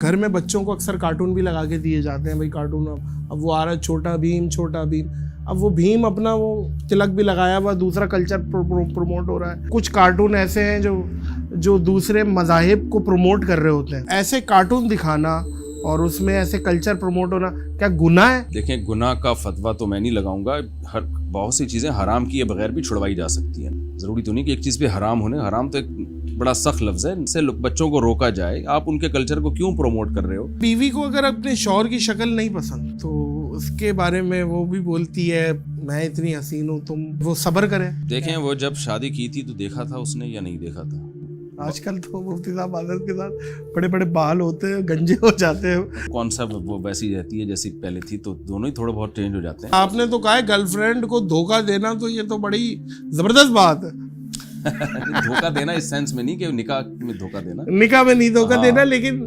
گھر میں بچوں کو اکثر کارٹون بھی لگا کے دیے جاتے ہیں، بھائی کارٹون اب وہ آ رہا ہے چھوٹا بھیم، اب وہ بھیم اپنا وہ تلک بھی لگایا ہوا، دوسرا کلچر پروموٹ ہو رہا ہے. کچھ کارٹون ایسے ہیں جو دوسرے مذاہب کو پروموٹ کر رہے ہوتے ہیں. ایسے کارٹون دکھانا اور اس میں ایسے کلچر پروموٹ ہونا کیا گناہ ہے؟ دیکھیں، گناہ کا فتویٰ تو میں نہیں لگاؤں گا. بہت سی چیزیں حرام کیے بغیر بھی چھڑوائی جا سکتی ہیں. ضروری تو نہیں کہ ایک چیز پہ حرام ہونے. حرام تو ایک بڑا سخت لفظ ہے. ان سے بچوں کو روکا جائے. آپ ان کے کلچر کو کیوں پروموٹ کر رہے ہو؟ بیوی کو اگر اپنے شوہر کی شکل نہیں پسند تو اس کے بارے میں وہ بھی بولتی ہے میں اتنی حسین ہوں، تم وہ صبر کرے. دیکھیں، وہ جب شادی کی تھی تو دیکھا تھا اس نے یا نہیں دیکھا تھا؟ آج کل تو مفتی صاحب حضرت کے ساتھ بڑے بڑے بال ہوتے ہیں، گنجے ہو جاتے ہیں. کون سا وہ ویسی رہتی ہے جیسی پہلے تھی؟ تو دونوں ہی تھوڑے بہت چینج ہو جاتے ہیں. آپ نے تو کہا ہے گرل فرینڈ کو دھوکہ دینا، تو یہ تو بڑی زبردست بات ہے. دھوکہ دینا اس سینس میں نہیں کہ نکاح میں دھوکہ دینا، نکاح میں نہیں دھوکہ دینا، لیکن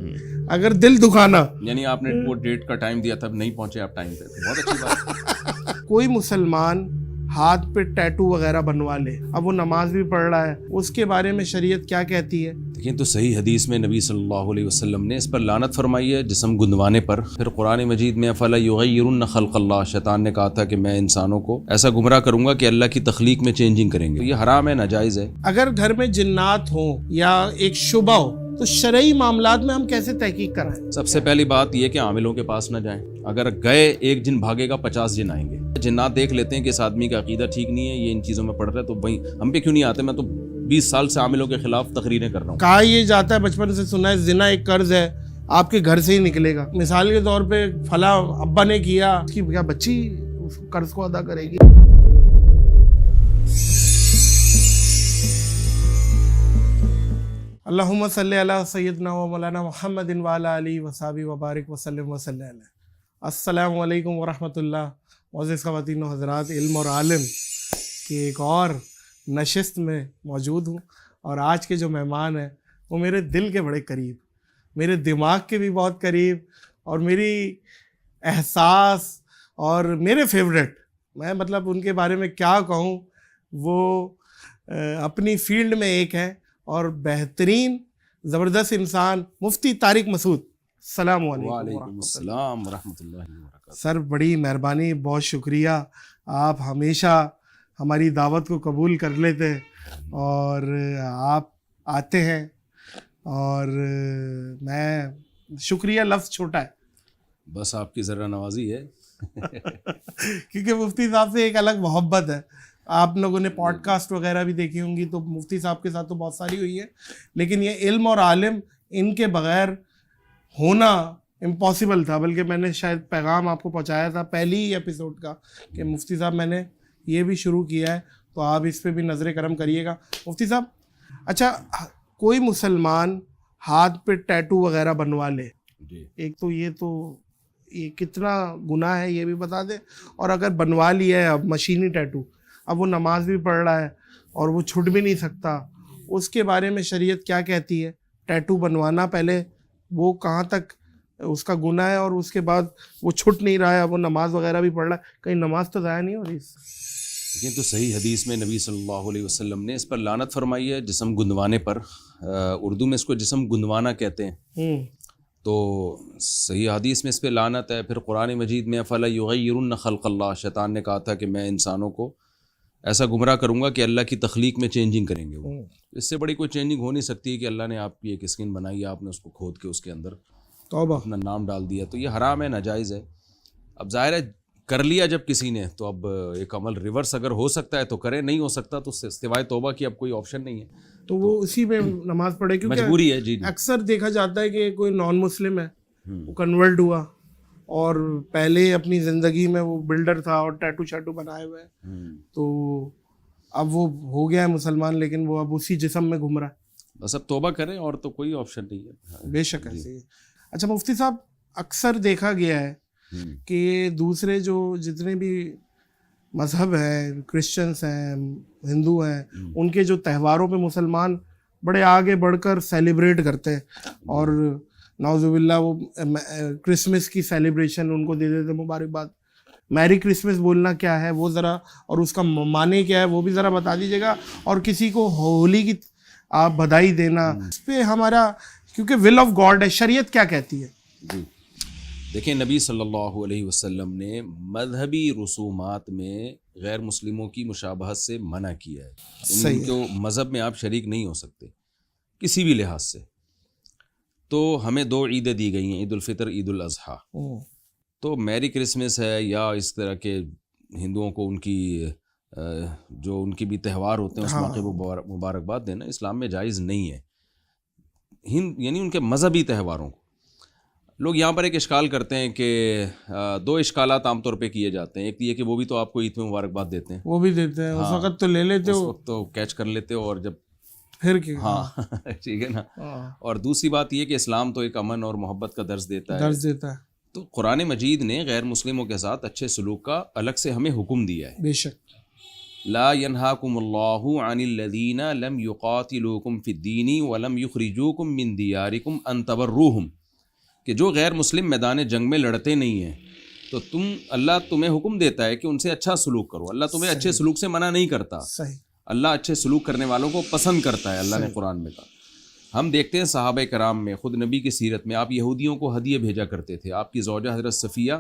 اگر دل دکھانا، یعنی آپ نے وہ ڈیٹ کا ٹائم دیا تھا، نہیں پہنچے آپ ٹائم پہ، بہت اچھی بات. کوئی مسلمان ہاتھ پہ ٹیٹو وغیرہ بنوا لے، اب وہ نماز بھی پڑھ رہا ہے، اس کے بارے میں شریعت کیا کہتی ہے؟ لیکن تو صحیح حدیث میں نبی صلی اللہ علیہ وسلم نے اس پر لعنت فرمائی ہے، جسم گندوانے پر. پھر قرآن مجید میں فَلَا يُغَيِّرُنَّ خَلْقَ اللَّهِ، شیطان نے کہا تھا کہ میں انسانوں کو ایسا گمراہ کروں گا کہ اللہ کی تخلیق میں چینجنگ کریں گے. یہ حرام ہے، ناجائز ہے. اگر گھر میں جنات ہوں یا ایک شبہ ہو تو شرعی معاملات میں ہم کیسے تحقیق کرائیں؟ سب سے پہلی بات یہ کہ عاملوں کے پاس نہ جائیں. اگر گئے ایک جن بھاگے گا 50 جن آئیں گے. جنات دیکھ لیتے ہیں کہ اس آدمی کا عقیدہ ٹھیک نہیں ہے، یہ ان چیزوں میں پڑ رہا ہے، تو بھائی ہم پہ کیوں نہیں آتے؟ میں تو 20 سال سے عاملوں کے خلاف تقریریں کر رہا ہوں. کہا یہ جاتا ہے، بچپن سے سنا ہے، زنا ایک قرض ہے، آپ کے گھر سے ہی نکلے گا. مثال کے طور پہ فلاں ابا نے کیا، اس کی کیا بچی اس قرض کو ادا کرے گی؟ اللہم صلی علی سیدنا و مولانا محمد وعلی آلہ وصحبہ وبارک وسلم وصلی علیہ. السلام علیکم ورحمۃ اللہ. معزز خواتین و حضرات، علم اور عالم کی ایک اور نشست میں موجود ہوں، اور آج کے جو مہمان ہیں وہ میرے دل کے بڑے قریب، میرے دماغ کے بھی بہت قریب، اور میری احساس اور میرے فیوریٹ. میں مطلب ان کے بارے میں کیا کہوں، وہ اپنی فیلڈ میں ایک ہے اور بہترین زبردست انسان، مفتی طارق مسعود. السلام علیکم. وعلیکم السلام ورحمۃ اللہ وبرکاتہ. سر بڑی مہربانی، بہت شکریہ. آپ ہمیشہ ہماری دعوت کو قبول کر لیتے اور آپ آتے ہیں، اور میں شکریہ لفظ چھوٹا ہے، بس آپ کی ذرا نوازی ہے. کیونکہ مفتی صاحب سے ایک الگ محبت ہے. آپ لوگوں نے پوڈ کاسٹ وغیرہ بھی دیکھی ہوں گی، تو مفتی صاحب کے ساتھ تو بہت ساری ہوئی ہے، لیکن یہ علم اور عالم ان کے بغیر ہونا امپاسبل تھا. بلکہ میں نے شاید پیغام آپ کو پہنچایا تھا پہلی ہی ایپیسوڈ کا کہ مفتی صاحب میں نے یہ بھی شروع کیا ہے، تو آپ اس پہ بھی نظر کرم کریے گا. مفتی صاحب، اچھا کوئی مسلمان ہاتھ پہ ٹیٹو وغیرہ بنوا لے، ایک تو یہ کتنا گناہ ہے یہ بھی بتا دیں، اور اگر بنوا لیا ہے اب مشینی ٹیٹو، اب وہ نماز بھی پڑھ رہا ہے اور وہ چھٹ بھی نہیں سکتا، اس کے بارے میں شریعت کیا کہتی ہے؟ ٹیٹو بنوانا پہلے وہ کہاں تک اس کا گناہ ہے، اور اس کے بعد وہ چھٹ نہیں رہا ہے، اب وہ نماز وغیرہ بھی پڑھ رہا ہے، کہیں نماز تو ضائع نہیں ہو رہی؟ لیکن تو صحیح حدیث میں نبی صلی اللہ علیہ وسلم نے اس پر لعنت فرمائی ہے، جسم گندوانے پر. اردو میں اس کو جسم گندوانا کہتے ہیں. تو صحیح حدیث میں اس پہ لعنت ہے. پھر قرآن مجید میں فَلَا يُغَيِّرُنَّ خَلْقَ اللَّهِ، شیطان نے کہا تھا کہ میں انسانوں کو ایسا گمراہ کروں گا کہ اللہ کی تخلیق میں چینجنگ کریں گے. وہ اس سے بڑی کوئی چینجنگ ہو نہیں سکتی کہ اللہ نے آپ کی ایک اسکن بنائی ہے، آپ نے اس کو کھود کے اس کے اندر توبہ اپنا نام ڈال دیا. تو یہ حرام ہے، ناجائز ہے. اب ظاہر ہے کر لیا جب کسی نے، تو اب ایک عمل ریورس اگر ہو سکتا ہے تو کرے، نہیں ہو سکتا تو سوائے توبہ کی اب کوئی آپشن نہیں ہے. تو وہ اسی میں نماز پڑھے، کیونکہ مجبوری ہے. جی اکثر دیکھا جاتا ہے کہ کوئی نان مسلم ہے، وہ کنورٹ ہوا، اور پہلے اپنی زندگی میں وہ بلڈر تھا اور ٹیٹو شیٹو بنائے ہوئے ہیں، تو اب وہ ہو گیا ہے مسلمان، لیکن وہ اب اسی جسم میں گھوم رہا ہے. بس اب توبہ کریں، اور تو کوئی آپشن نہیں ہے. بے شک ایسے ہی. اچھا مفتی صاحب، اکثر دیکھا گیا ہے کہ دوسرے جو جتنے بھی مذہب ہیں، کرسچنس ہیں، ہندو ہیں، ان کے جو تہواروں پہ مسلمان بڑے آگے بڑھ کر سیلیبریٹ کرتے ہیں، اور نعوذ باللہ وہ کرسمس کی سیلیبریشن ان کو دے دیتے مبارکباد. میری کرسمس بولنا کیا ہے وہ ذرا، اور اس کا معنی کیا ہے وہ بھی ذرا بتا دیجیے گا. اور کسی کو ہولی کی آپ بدھائی دینا، اس پہ ہمارا کیونکہ ول آف گاڈ ہے. شریعت کیا کہتی ہے؟ جی دیکھیں نبی صلی اللہ علیہ وسلم نے مذہبی رسومات میں غیر مسلموں کی مشابہت سے منع کیا ہے. ان کو مذہب میں آپ شریک نہیں ہو سکتے کسی بھی لحاظ سے. تو ہمیں 2 عیدیں دی گئی ہیں، عید الفطر، عید الاضحیٰ. تو میری کرسمس ہے یا اس طرح کے ہندوؤں کو ان کی جو ان کی بھی تہوار ہوتے ہیں اس موقع پر مبارکباد دینا اسلام میں جائز نہیں ہے. یعنی ان کے مذہبی تہواروں کو لوگ یہاں پر ایک اشکال کرتے ہیں کہ 2 اشکالات عام طور پہ کیے جاتے ہیں. ایک یہ کہ وہ بھی تو آپ کو عید میں مبارکباد دیتے ہیں، وہ بھی دیتے ہیں، اس وقت تو لے لیتے ہو، اس وقت تو کیچ کر لیتے ہو، اور جب پھر کیا. ہاں ٹھیک ہے نا. اور دوسری بات یہ کہ اسلام تو ایک امن اور محبت کا درس دیتا ہے. تو قرآن مجید نے غیر مسلموں کے ساتھ اچھے سلوک کا الگ سے ہمیں حکم دیا ہے. بے شک. لا ينهاكم الله عن الذين لم يقاتلوكم في الدين ولم يخرجوكم من دياركم ان تبروهم، کہ جو غیر مسلم میدان جنگ میں لڑتے نہیں ہیں تو اللہ تمہیں حکم دیتا ہے کہ ان سے اچھا سلوک کرو. اللہ تمہیں اچھے سلوک سے منع نہیں کرتا. صحیح. اللہ اچھے سلوک کرنے والوں کو پسند کرتا ہے. اللہ نے قرآن میں کہا. ہم دیکھتے ہیں صحابہ کرام میں، خود نبی کی سیرت میں آپ یہودیوں کو ہدیے بھیجا کرتے تھے. آپ کی زوجہ حضرت صفیہ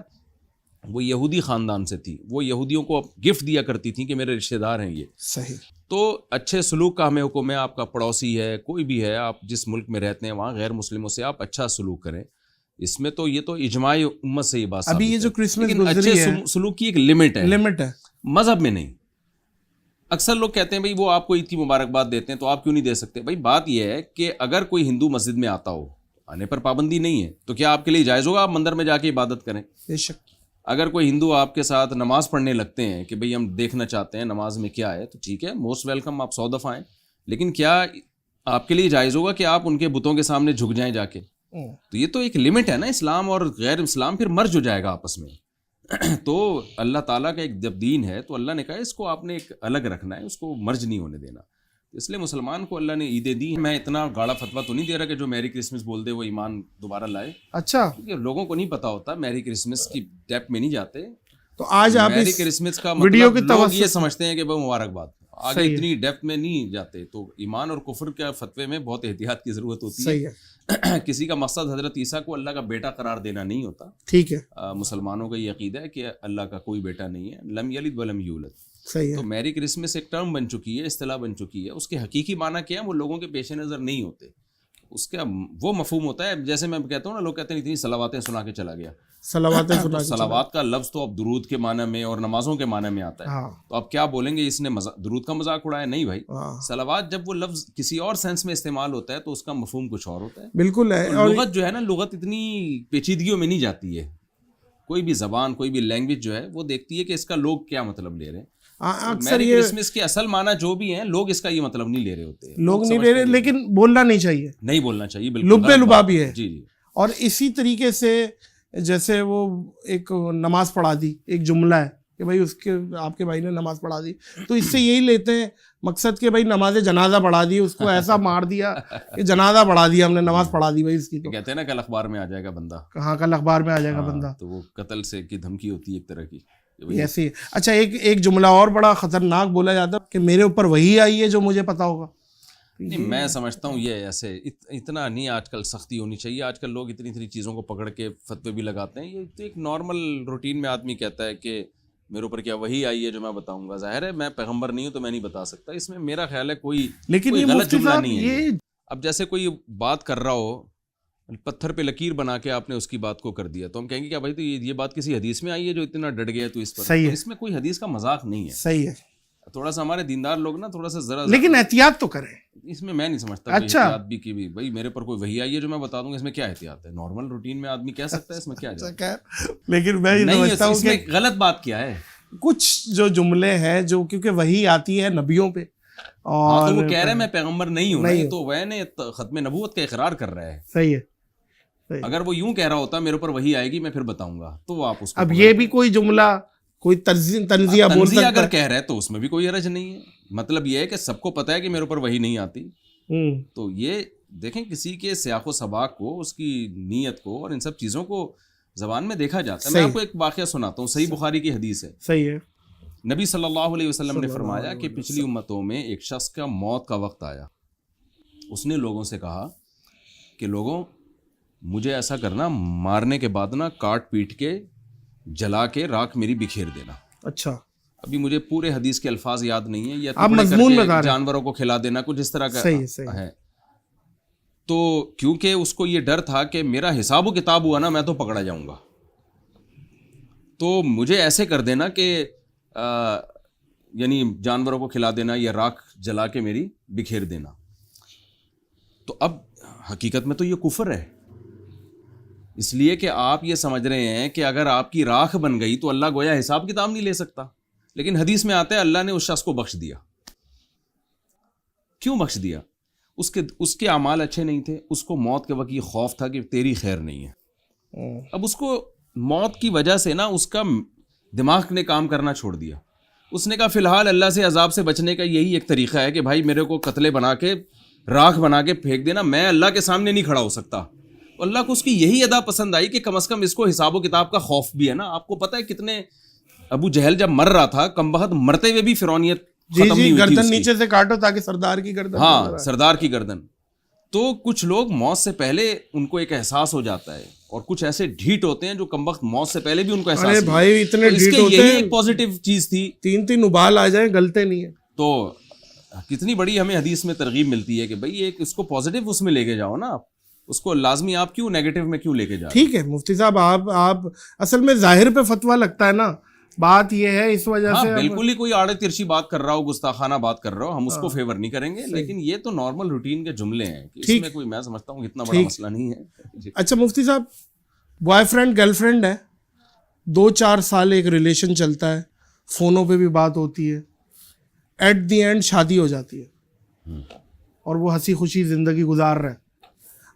وہ یہودی خاندان سے تھی، وہ یہودیوں کو گفٹ دیا کرتی تھیں کہ میرے رشتہ دار ہیں یہ. صحیح. تو اچھے سلوک کا ہمیں حکم ہے. آپ کا پڑوسی ہے، کوئی بھی ہے، آپ جس ملک میں رہتے ہیں وہاں غیر مسلموں سے آپ اچھا سلوک کریں. اس میں تو یہ تو اجماع امت سے یہ بات ثابت ہے. ابھی یہ جو کرسمس لیکن اچھے سلوک کی ایک لمٹ ہے، مذہب میں نہیں. اکثر لوگ کہتے ہیں بھائی وہ آپ کو عید کی مبارکباد دیتے ہیں تو آپ کیوں نہیں دے سکتے. بھائی بات یہ ہے کہ اگر کوئی ہندو مسجد میں آتا ہو، آنے پر پابندی نہیں ہے، تو کیا آپ کے لیے جائز ہوگا آپ مندر میں جا کے عبادت کریں؟ بے شک. اگر کوئی ہندو آپ کے ساتھ نماز پڑھنے لگتے ہیں کہ بھئی ہم دیکھنا چاہتے ہیں نماز میں کیا ہے، تو ٹھیک ہے، موسٹ ویلکم، آپ 100 دفعہ آئیں. لیکن کیا آپ کے لیے جائز ہوگا کہ آپ ان کے بتوں کے سامنے جھک جائیں جا کے؟ تو یہ تو ایک لمٹ ہے نا. اسلام اور غیر اسلام پھر مرج ہو جائے گا آپس میں. تو اللہ تعالیٰ کا ایک جب دین ہے تو اللہ نے کہا اس کو آپ نے ایک الگ رکھنا ہے، اس کو مرج نہیں ہونے دینا. اس لیے مسلمان کو اللہ نے عیدیں دی. میں اتنا گاڑا فتویٰ تو نہیں دے رہا کہ جو میری کرسمس بول دے وہ ایمان دوبارہ لائے. اچھا. کیونکہ لوگوں کو نہیں پتا ہوتا، میری کرسمس کی ڈیپ میں نہیں جاتے. تو آج آپ میری کرسمس کا مطلب لوگ یہ سمجھتے ہیں کہ وہ مبارکباد، آگے اتنی ڈیپ میں نہیں جاتے. تو ایمان اور کفر کے فتوے میں بہت احتیاط کی ضرورت ہوتی ہے. کسی کا مقصد حضرت عیسیٰ کو اللہ کا بیٹا قرار دینا نہیں ہوتا. ٹھیک ہے. مسلمانوں کا یہ عقیدہ ہے کہ اللہ کا کوئی بیٹا نہیں ہے، لم یلد ولم یولد. تو میری کرسمس ایک ٹرم بن چکی ہے، اصطلاح بن چکی ہے. اس کے حقیقی معنی کیا ہے وہ لوگوں کے پیش نظر نہیں ہوتے. اس کا وہ مفہوم ہوتا ہے، جیسے میں کہتا ہوں نا، لوگ کہتے ہیں اتنی صلواتیں سنا کے چلا گیا. صلوات کا لفظ تو اب درود کے معنی میں اور نمازوں کے معنی میں آتا ہے. تو اب کیا بولیں گے اس نے درود کا مذاق اڑایا؟ نہیں بھائی. صلوات جب وہ لفظ کسی اور سینس میں استعمال ہوتا ہے تو اس کا مفہوم کچھ اور ہوتا ہے. بالکل ہے. لغت جو ہے نا، لغت اتنی پیچیدگیوں میں نہیں جاتی ہے. کوئی بھی زبان، کوئی بھی لینگویج جو ہے وہ دیکھتی ہے کہ اس کا لوگ کیا مطلب لے رہے ہیں. میری کرسمس کے اصل معنی جو بھی ہیں لوگ اس کا یہ مطلب نہیں لے رہے ہوتے. لوگ نہیں لے رہے، لیکن بولنا نہیں چاہیے. نہیں بولنا چاہیے، بالکل لبے لبابی ہے. جی جی. اور اسی طریقے سے جیسے وہ ایک نماز پڑھا دی، ایک جملہ ہے کہ بھائی اس کے آپ کے بھائی نے نماز پڑھا دی، تو اس سے یہی لیتے ہیں مقصد کہ بھائی نماز جنازہ پڑھا دی، اس کو ایسا مار دیا کہ جنازہ پڑھا دیا ہم نے، نماز پڑھا دی بھائی اس کی. تو کہتے ہیں نا کل اخبار میں آ جائے گا بندہ. کہاں کل اخبار میں آ جائے گا بندہ؟ تو وہ قتل سے کی دھمکی ہوتی ہے ایک طرح کی ایسی. اچھا ایک جملہ اور بڑا خطرناک بولا جاتا ہے کہ میرے اوپر وہی آئی ہے جو مجھے پتا ہوگا. نہیں، میں سمجھتا ہوں یہ ایسے اتنا نہیں آج کل سختی ہونی چاہیے. آج کل لوگ اتنی چیزوں کو پکڑ کے فتوے بھی لگاتے ہیں. یہ تو ایک نارمل روٹین میں آدمی کہتا ہے کہ میرے اوپر کیا وہی آئی ہے جو میں بتاؤں گا. ظاہر ہے میں پیغمبر نہیں ہوں تو میں نہیں بتا سکتا. اس میں میرا خیال ہے کوئی غلط جملہ نہیں ہے. اب جیسے کوئی بات کر رہا ہو، پتھر پہ لکیر بنا کے آپ نے اس کی بات کو کر دیا، تو ہم کہیں گے کیا بھائی تو یہ بات کسی حدیث میں آئی ہے جو اتنا ڈٹ گیا تو اس پر. تو اس میں کوئی حدیث کا مذاق نہیں ہے. صحیح ہے. تھوڑا سا ہمارے دیندار لوگ نا تھوڑا سا ذرا، لیکن احتیاط تو کریں. اس میں نہیں سمجھتا احتیاط بھی کہ بھائی میرے پر کوئی وحی آئی ہے جو میں بتا دوں گا، اس میں کیا احتیاط ہے؟ نارمل روٹین میں آدمی کہہ سکتا ہے، اس میں کیا جائے. لیکن میں سمجھتا ہوں کہ غلط بات کیا ہے. کچھ جو جملے ہیں جو کیونکہ وحی آتی ہے نبیوں پہ، اور وہ کہہ رہے ہیں میں پیغمبر نہیں ہوں، تو وہ نے ختم نبوت کا اقرار کر رہا ہے. صحیح ہے. اگر وہ یوں کہہ رہا ہوتا میرے اوپر وہی آئے گی میں پھر بتاؤں گا، تو آپ اس کو اب یہ بھی کوئی جملہ کوئی تنزیہ بول سکتا ہے اگر کہہ رہے تو اس میں بھی کوئی حرج نہیں ہے. مطلب یہ ہے کہ سب کو پتہ ہے کہ میرے اوپر وہی نہیں آتی. تو یہ دیکھیں کسی کے سیاق و سباق کو، اس کی نیت کو اور ان سب چیزوں کو زبان میں دیکھا جاتا ہے. میں آپ کو ایک واقعہ سناتا ہوں، صحیح بخاری کی حدیث ہے. صحیح ہے. نبی صلی اللہ علیہ وسلم نے فرمایا کہ پچھلی امتوں میں ایک شخص کا موت کا وقت آیا. اس نے لوگوں سے کہا کہ لوگوں مجھے ایسا کرنا, مارنے کے بعد نا کاٹ پیٹ کے جلا کے راکھ میری بکھیر دینا. اچھا, ابھی مجھے پورے حدیث کے الفاظ یاد نہیں ہیں, یا آپ مضمون بتا رہے ہیں, جانوروں کو کھلا دینا, کچھ اس طرح کا صحیح ہے. تو کیونکہ اس کو یہ ڈر تھا کہ میرا حساب و کتاب ہوا نا میں تو پکڑا جاؤں گا, تو مجھے ایسے کر دینا کہ یعنی جانوروں کو کھلا دینا یا راکھ جلا کے میری بکھیر دینا. تو اب حقیقت میں تو یہ کفر ہے, اس لیے کہ آپ یہ سمجھ رہے ہیں کہ اگر آپ کی راکھ بن گئی تو اللہ گویا حساب کتاب نہیں لے سکتا. لیکن حدیث میں آتا ہے اللہ نے اس شخص کو بخش دیا. کیوں بخش دیا؟ اس کے اعمال اچھے نہیں تھے, اس کو موت کے وقت یہ خوف تھا کہ تیری خیر نہیں ہے. اب اس کو موت کی وجہ سے نا اس کا دماغ نے کام کرنا چھوڑ دیا. اس نے کہا فی الحال اللہ سے عذاب سے بچنے کا یہی ایک طریقہ ہے کہ بھائی میرے کو قتلے بنا کے راکھ بنا کے پھینک دینا, میں اللہ کے سامنے نہیں کھڑا ہو سکتا. اللہ کو اس کی یہی ادا پسند آئی کہ کم از کم اس کو حساب و کتاب کا خوف بھی ہے نا. آپ کو پتہ ہے کتنے ابو جہل جب مر رہا تھا کم بخت مرتے ہوئے بھی فرعونیت ختم نہیں ہوئی تھی, گردن نیچے سے کاٹو تاکہ سردار کی گردن, ہاں سردار کی گردن. تو کچھ لوگ موت سے پہلے ان کو ایک احساس ہو جاتا ہے, اور کچھ ایسے ڈھیٹ ہوتے ہیں جو کم وقت موت سے پہلے بھی ان کو احساس. ارے بھائی اتنے ڈھیٹ ہوتے ہیں, یہی ایک پازیٹیو چیز تھی, 3 ابال آ جائیں گلتے نہیں ہیں. تو کتنی بڑی ہمیں حدیث میں ترغیب ملتی ہے کہ بھائی ایک اس کو پازیٹیو اس میں لے کے جاؤ نا, آپ اس کو لازمی آپ کیوں نیگیٹو میں کیوں لے کے جاؤ. ٹھیک ہے مفتی صاحب, آپ اصل میں ظاہر پہ فتویٰ لگتا ہے نا, بات یہ ہے اس وجہ سے. بالکل ہی کوئی آڑے ترچی بات کر رہا ہو, گستاخانہ بات کر رہا ہو, ہم اس کو فیور نہیں کریں گے, لیکن یہ تو نارمل روٹین کے جملے ہیں, اس میں کوئی میں سمجھتا ہوں اتنا بڑا مسئلہ نہیں ہے. اچھا مفتی صاحب, بوائے فرینڈ گرل فرینڈ ہے, 2-4 سال ایک ریلیشن چلتا ہے, فونوں پہ بھی بات ہوتی ہے, ایٹ دی اینڈ شادی ہو جاتی ہے اور وہ ہنسی خوشی زندگی گزار رہے ہیں.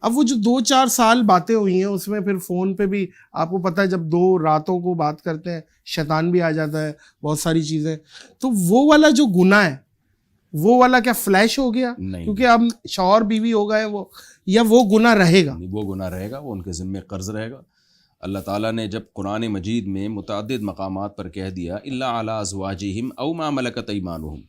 اب وہ جو 2-4 سال باتیں ہوئی ہیں اس میں پھر فون پہ بھی آپ کو پتہ ہے جب 2 راتوں کو بات کرتے ہیں شیطان بھی آ جاتا ہے, بہت ساری چیزیں. تو وہ والا جو گناہ ہے وہ والا کیا فلیش ہو گیا کیونکہ اب شوہر بیوی ہو گئے وہ, یا وہ گناہ رہے گا؟ وہ گناہ رہے گا, وہ ان کے ذمے قرض رہے گا. اللہ تعالیٰ نے جب قرآن مجید میں متعدد مقامات پر کہہ دیا الا علی ازواجہم او ما ملکت ایمانہم,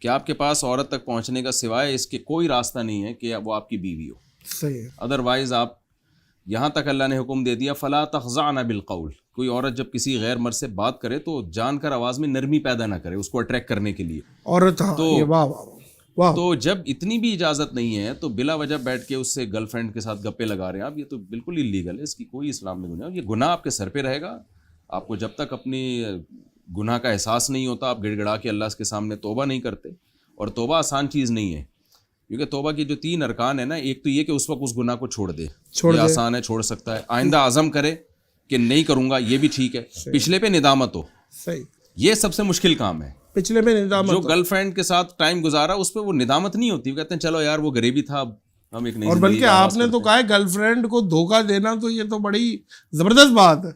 کہ آپ کے پاس عورت تک پہنچنے کا سوائے اس کے کوئی راستہ نہیں ہے کہ وہ آپ کی بیوی ہو. صحیح ہے. ادروائز آپ یہاں تک اللہ نے حکم دے دیا فلا تخضعن بالقول, کوئی عورت جب کسی غیر مرد سے بات کرے تو جان کر آواز میں نرمی پیدا نہ کرے اس کو اٹریکٹ کرنے کے لیے. عورت تو جب اتنی بھی اجازت نہیں ہے تو بلا وجہ بیٹھ کے اس سے گرل فرینڈ کے ساتھ گپے لگا رہے ہیں آپ, یہ تو بالکل اللیگل ہے, اس کی کوئی اسلام میں گناہ, یہ گناہ آپ کے سر پہ رہے گا. آپ کو جب تک اپنی گناہ کا احساس نہیں ہوتا آپ گڑ گڑا کے اللہ کے سامنے توبہ نہیں کرتے. اور توبہ آسان چیز نہیں ہے, کیونکہ توبہ کی جو 3 ارکان ہیں نا, ایک تو یہ کہ اس وقت اس گناہ کو چھوڑ دے, یہ آسان ہے, چھوڑ سکتا ہے. آئندہ عزم کرے کہ نہیں کروں گا, یہ بھی ٹھیک ہے. پچھلے پہ ندامت ہو, صحیح, یہ سب سے مشکل کام ہے. پچھلے پہ ندامت. جو گرل فرینڈ کے ساتھ ٹائم گزارا اس پہ وہ ندامت نہیں ہوتی, وہ کہتے ہیں چلو یار وہ غریبی تھا, ہم ایک نئی. اور بلکہ آپ نے تو کہا ہے گرل فرینڈ کو دھوکہ دینا, تو یہ تو بڑی زبردست بات ہے.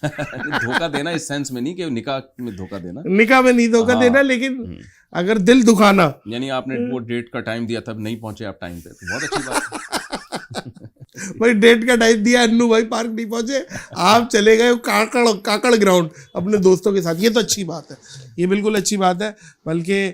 دھوکہ دینا اس سینس میں نہیں کہ نکاح میں دھوکہ دینا, نکاح میں نہیں دھوکہ دینا, لیکن اگر دل دکھانا, یعنی آپ نے وہ ڈیٹ کا ٹائم دیا تھا نہیں پہنچے آپ ٹائم پہ, تو بہت اچھی بات ہے. بھائی ڈیٹ کا ٹائم دیا, انو بھائی پارک نہیں پہنچے, آپ چلے گئے کاکڑ گراؤنڈ اپنے دوستوں کے ساتھ, یہ تو اچھی بات ہے, یہ بالکل اچھی بات ہے. بلکہ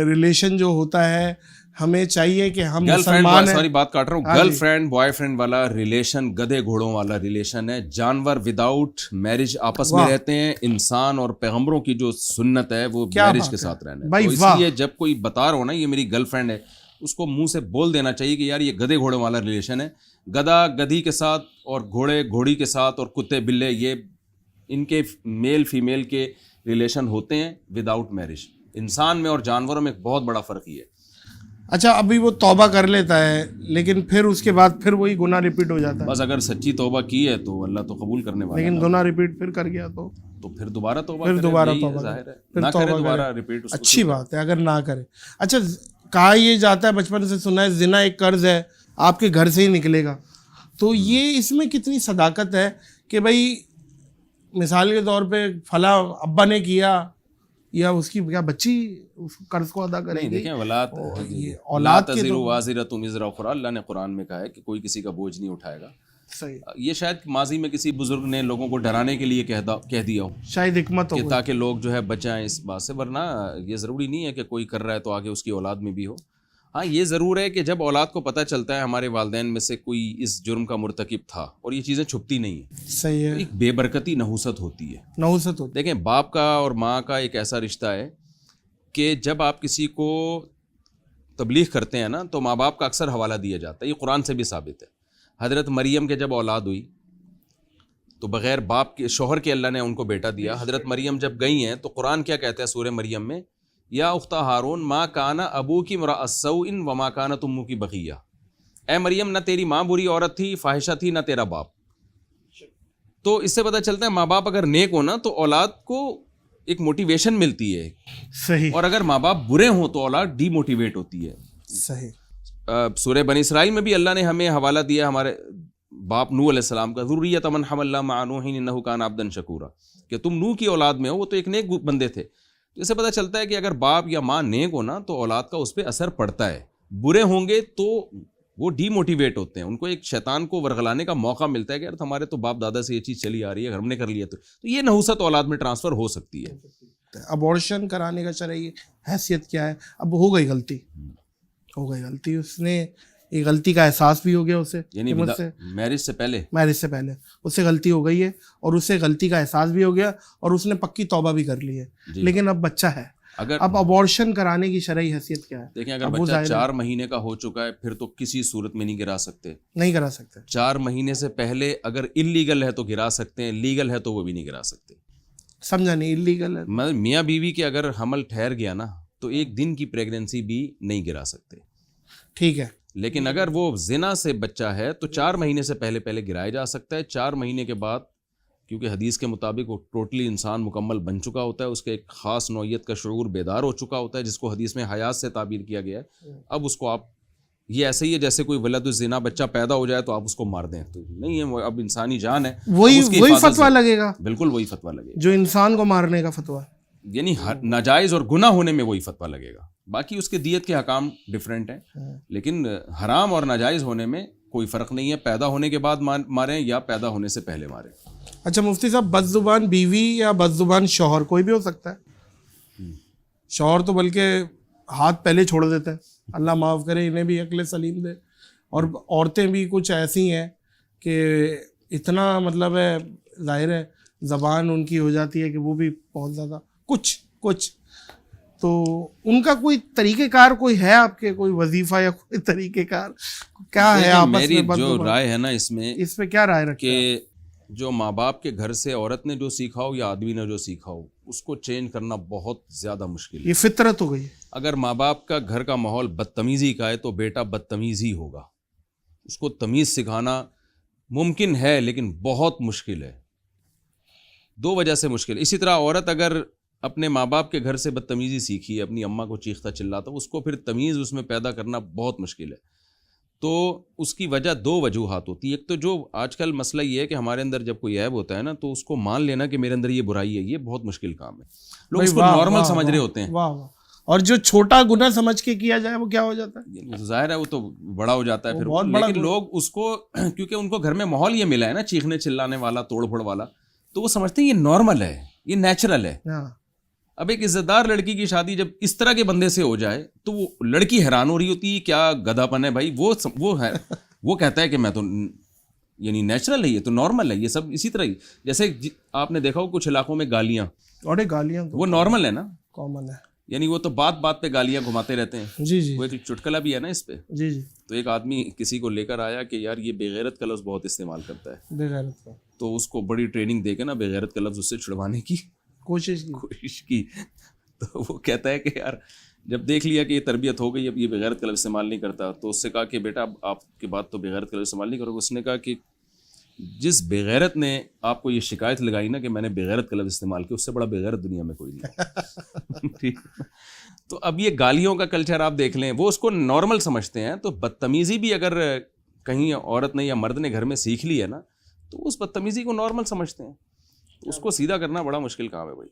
ریلیشن جو ہوتا ہے ہمیں چاہیے کہ ہم مسلمان ہیں. سوری بات کاٹ رہا ہوں, گرل فرینڈ بوائے فرینڈ والا ریلیشن گدھے گھوڑوں والا ریلیشن ہے. جانور وداؤٹ میرج آپس میں رہتے ہیں, انسان اور پیغمبروں کی جو سنت ہے وہ میرج کے ساتھ رہنا ہے. تو اس لیے جب کوئی بتا رہا ہو نا یہ میری گرل فرینڈ ہے, اس کو منہ سے بول دینا چاہیے کہ یار یہ گدھے گھوڑے والا ریلیشن ہے. گدھا گدھی کے ساتھ اور گھوڑے گھوڑی کے ساتھ اور کتے بلے, یہ ان کے میل فیمیل کے ریلیشن ہوتے ہیں وداؤٹ میرج. انسان میں اور جانوروں میں ایک بہت بڑا فرق یہ ہے. اچھا ابھی وہ توبہ کر لیتا ہے لیکن پھر اس کے بعد پھر وہی گناہ ریپیٹ ہو جاتا ہے. بس اگر سچی توبہ کی ہے تو اللہ تو قبول کرنے والا ہے, لیکن گناہ ریپیٹ پھر کر گیا تو پھر دوبارہ توبہ پھر دوبارہ توبہ نہ کرے, دوبارہ ریپیٹ. اچھی بات ہے اگر نہ کرے. اچھا کہا یہ جاتا ہے, بچپن سے سنا ہے, زنا ایک قرض ہے, آپ کے گھر سے ہی نکلے گا. تو یہ اس میں کتنی صداقت ہے کہ بھائی مثال کے طور پہ فلاں ابا نے کیا یا اس کی کیا بچی اس قرض کو ادا کرے گی؟ دیکھیں اولاد تزر وازرۃ وزر اخری, اللہ نے قرآن میں کہا ہے کہ کوئی کسی کا بوجھ نہیں اٹھائے گا. صحیح. یہ شاید ماضی میں کسی بزرگ نے لوگوں کو ڈرانے کے لیے کہہ دیا ہو, شاید حکمت ہو, تاکہ لوگ جو ہے بچائیں اس بات سے. ورنہ یہ ضروری نہیں ہے کہ کوئی کر رہا ہے تو آگے اس کی اولاد میں بھی ہو. ہاں یہ ضرور ہے کہ جب اولاد کو پتہ چلتا ہے ہمارے والدین میں سے کوئی اس جرم کا مرتکب تھا اور یہ چیزیں چھپتی نہیں ہیں, صحیح ہے, ایک بے برکتی نحوست ہوتی ہے. نحوست ہوتی دیکھیں باپ کا اور ماں کا ایک ایسا رشتہ ہے کہ جب آپ کسی کو تبلیغ کرتے ہیں نا تو ماں باپ کا اکثر حوالہ دیا جاتا ہے, یہ قرآن سے بھی ثابت ہے. حضرت مریم کے جب اولاد ہوئی تو بغیر باپ کے, شوہر کے اللہ نے ان کو بیٹا دیا. حضرت مریم جب گئی ہیں تو قرآن کیا کہتا ہے سورہ مریم میں, یا اخت ہارون ما کانا ابو کی امرأ سوء وما کانت امک بغیہ, اے مریم نہ تیری ماں بری عورت تھی, فاحشہ تھی, نہ تیرا باپ. تو اس سے پتہ چلتا ہے ماں باپ اگر نیک ہو نا تو اولاد کو ایک موٹیویشن ملتی ہے, صحیح, اور اگر ماں باپ برے ہوں تو اولاد ڈی موٹیویٹ ہوتی ہے. صحیح. سورہ بنی اسرائیل میں بھی اللہ نے ہمیں حوالہ دیا ہمارے باپ نوح علیہ السلام کا, ذریۃ من حملنا مع نوح انہ کان عبدا شکورا, کہ تم نوح کی اولاد میں ہو, وہ تو ایک نیک بندے تھے. تو اس سے پتہ چلتا ہے کہ اگر باپ یا ماں نیک ہو نا تو اولاد کا اس پہ اثر پڑتا ہے. برے ہوں گے تو وہ ڈی موٹیویٹ ہوتے ہیں, ان کو ایک شیطان کو ورغلانے کا موقع ملتا ہے کہ یار ہمارے تو باپ دادا سے یہ چیز چلی آ رہی ہے, ہم نے کر لیا تو یہ نحوست اولاد میں ٹرانسفر ہو سکتی ہے. ابورشن کرانے کا شرعی حیثیت کیا ہے؟ اب ہو گئی غلطی, ہو گئی غلطی, اس نے ایک غلطی کا احساس بھی ہو گیا اسے, یعنی میرج سے پہلے اس سے غلطی ہو گئی ہے اور اسے غلطی کا احساس بھی ہو گیا اور اس نے پکی توبہ بھی کر لی ہے, لیکن اب بچہ ہے. اب ابورشن کرانے کی شرعی حیثیت کیا ہے؟ دیکھیں اگر بچہ 4 مہینے کا ہو چکا ہے پھر تو کسی صورت میں نہیں گرا سکتے, نہیں کرا سکتے. 4 مہینے سے پہلے اگر انلیگل ہے تو گرا سکتے ہیں, لیگل ہے تو وہ بھی نہیں گرا سکتے. سمجھا نہیں, انلیگل ہے. میاں بیوی کے اگر حمل ٹھہر گیا نا تو 1 دن کی پریگننسی بھی نہیں گرا سکتے, ٹھیک ہے. لیکن اگر وہ زنا سے بچہ ہے تو 4 مہینے سے پہلے گرایا جا سکتا ہے. 4 مہینے کے بعد, کیونکہ حدیث کے مطابق وہ ٹوٹلی انسان مکمل بن چکا ہوتا ہے, اس کے ایک خاص نوعیت کا شعور بیدار ہو چکا ہوتا ہے, جس کو حدیث میں حیات سے تعبیر کیا گیا ہے. اب اس کو آپ, یہ ایسے ہی ہے جیسے کوئی ولد الزنا بچہ پیدا ہو جائے تو آپ اس کو مار دیں, تو نہیں ہے, وہ اب انسانی جان ہے, وہی فتویٰ لگے گا. بالکل وہی فتویٰ لگے گا جو انسان کو مارنے کا فتویٰ, یعنی ناجائز اور گناہ ہونے میں وہی فتویٰ لگے گا. باقی اس کے دیت کے حکام ڈیفرنٹ ہیں, لیکن حرام اور ناجائز ہونے میں کوئی فرق نہیں ہے, پیدا ہونے کے بعد ماریں یا پیدا ہونے سے پہلے ماریں. اچھا مفتی صاحب, بد زبان بیوی یا بد زبان شوہر کوئی بھی ہو سکتا ہے؟ شوہر تو بلکہ ہاتھ پہلے چھوڑ دیتا ہے, اللہ معاف کرے, انہیں بھی عقل سلیم دے. اور عورتیں بھی کچھ ایسی ہیں کہ اتنا مطلب ہے, ظاہر ہے زبان ان کی ہو جاتی ہے کہ وہ بھی بہت زیادہ کچھ تو ان کا کوئی طریقہ کار کوئی ہے آپ کے, کوئی وظیفہ یا کوئی طریقہ کار کیا ہے آپس میں؟ میری جو رائے ہے نا اس پہ کیا رائے رکھیں کہ جو ماں باپ کے گھر سے عورت نے جو سیکھا ہو یا آدمی نے جو سیکھا ہو اس کو چینج کرنا بہت زیادہ مشکل ہے. یہ فطرت ہو گئی. اگر ماں باپ کا گھر کا ماحول بدتمیزی کا ہے تو بیٹا بدتمیز ہی ہوگا. اس کو تمیز سکھانا ممکن ہے لیکن بہت مشکل ہے, 2 وجہ سے مشکل. اسی طرح عورت اگر اپنے ماں باپ کے گھر سے بدتمیزی سیکھی ہے, اپنی اماں کو چیختا چلاتا, اس کو پھر تمیز اس میں پیدا کرنا بہت مشکل ہے. تو اس کی وجہ 2 وجوہات ہوتی ہے. ایک تو جو آج کل مسئلہ یہ ہے کہ ہمارے اندر جب کوئی عیب ہوتا ہے نا تو اس کو مان لینا کہ میرے اندر یہ برائی ہے, یہ بہت مشکل کام ہے. لوگ اس کو نارمل سمجھ رہے ہوتے ہیں. اور جو چھوٹا گناہ سمجھ کے کیا جائے وہ کیا ہو جاتا ہے؟ ظاہر ہے وہ تو بڑا ہو جاتا ہے پھر, لیکن لوگ اس کو, کیونکہ ان کو گھر میں ماحول یہ ملا ہے نا چیخنے چلانے والا, توڑ پھوڑ والا, تو وہ سمجھتے ہیں یہ نارمل ہے, یہ نیچرل ہے. اب ایک عزت دار لڑکی کی شادی جب اس طرح کے بندے سے ہو جائے تو وہ لڑکی حیران ہو رہی ہوتی ہے, کیا گدھا پن ہے بھائی, وہ ہے, وہ کہتا ہے کہ میں تو یعنی نیچرل ہے, یہ تو نارمل ہے, یہ سب اسی طرح ہی. جیسے آپ نے دیکھا ہو کچھ علاقوں میں گالیاں, وہ نارمل ہے نا, کامن ہے, یعنی وہ تو بات پہ گالیاں گھماتے رہتے ہیں. جی وہ ایک چٹکلا بھی ہے نا اس پہ. جی تو ایک آدمی کسی کو لے کر آیا کہ یار یہ بے غیرت کا لفظ بہت استعمال کرتا ہے, بے غیرت کا, تو اس کو بڑی ٹریننگ دے کے نا بے غیرت کا لفظ اس سے چھڑوانے کی کوشش کی. تو وہ کہتا ہے کہ یار جب دیکھ لیا کہ یہ تربیت ہو گئی, اب یہ بغیرت کا لفظ استعمال نہیں کرتا, تو اس سے کہا کہ بیٹا اب آپ کے بعد تو بغیرت کا لفظ استعمال نہیں کرو گے. اس نے کہا کہ جس بغیرت نے آپ کو یہ شکایت لگائی نا کہ میں نے بغیرت کا لفظ استعمال کیا, اس سے بڑا بغیرت دنیا میں کوئی نہیں. ٹھیک. تو اب یہ گالیوں کا کلچر آپ دیکھ لیں, وہ اس کو نارمل سمجھتے ہیں. تو بدتمیزی بھی اگر کہیں عورت نے یا مرد نے گھر میں سیکھ لی ہے نا تو اس بدتمیزی کو نارمل سمجھتے ہیں. اس کو سیدھا کرنا بڑا مشکل کام ہے بھائی.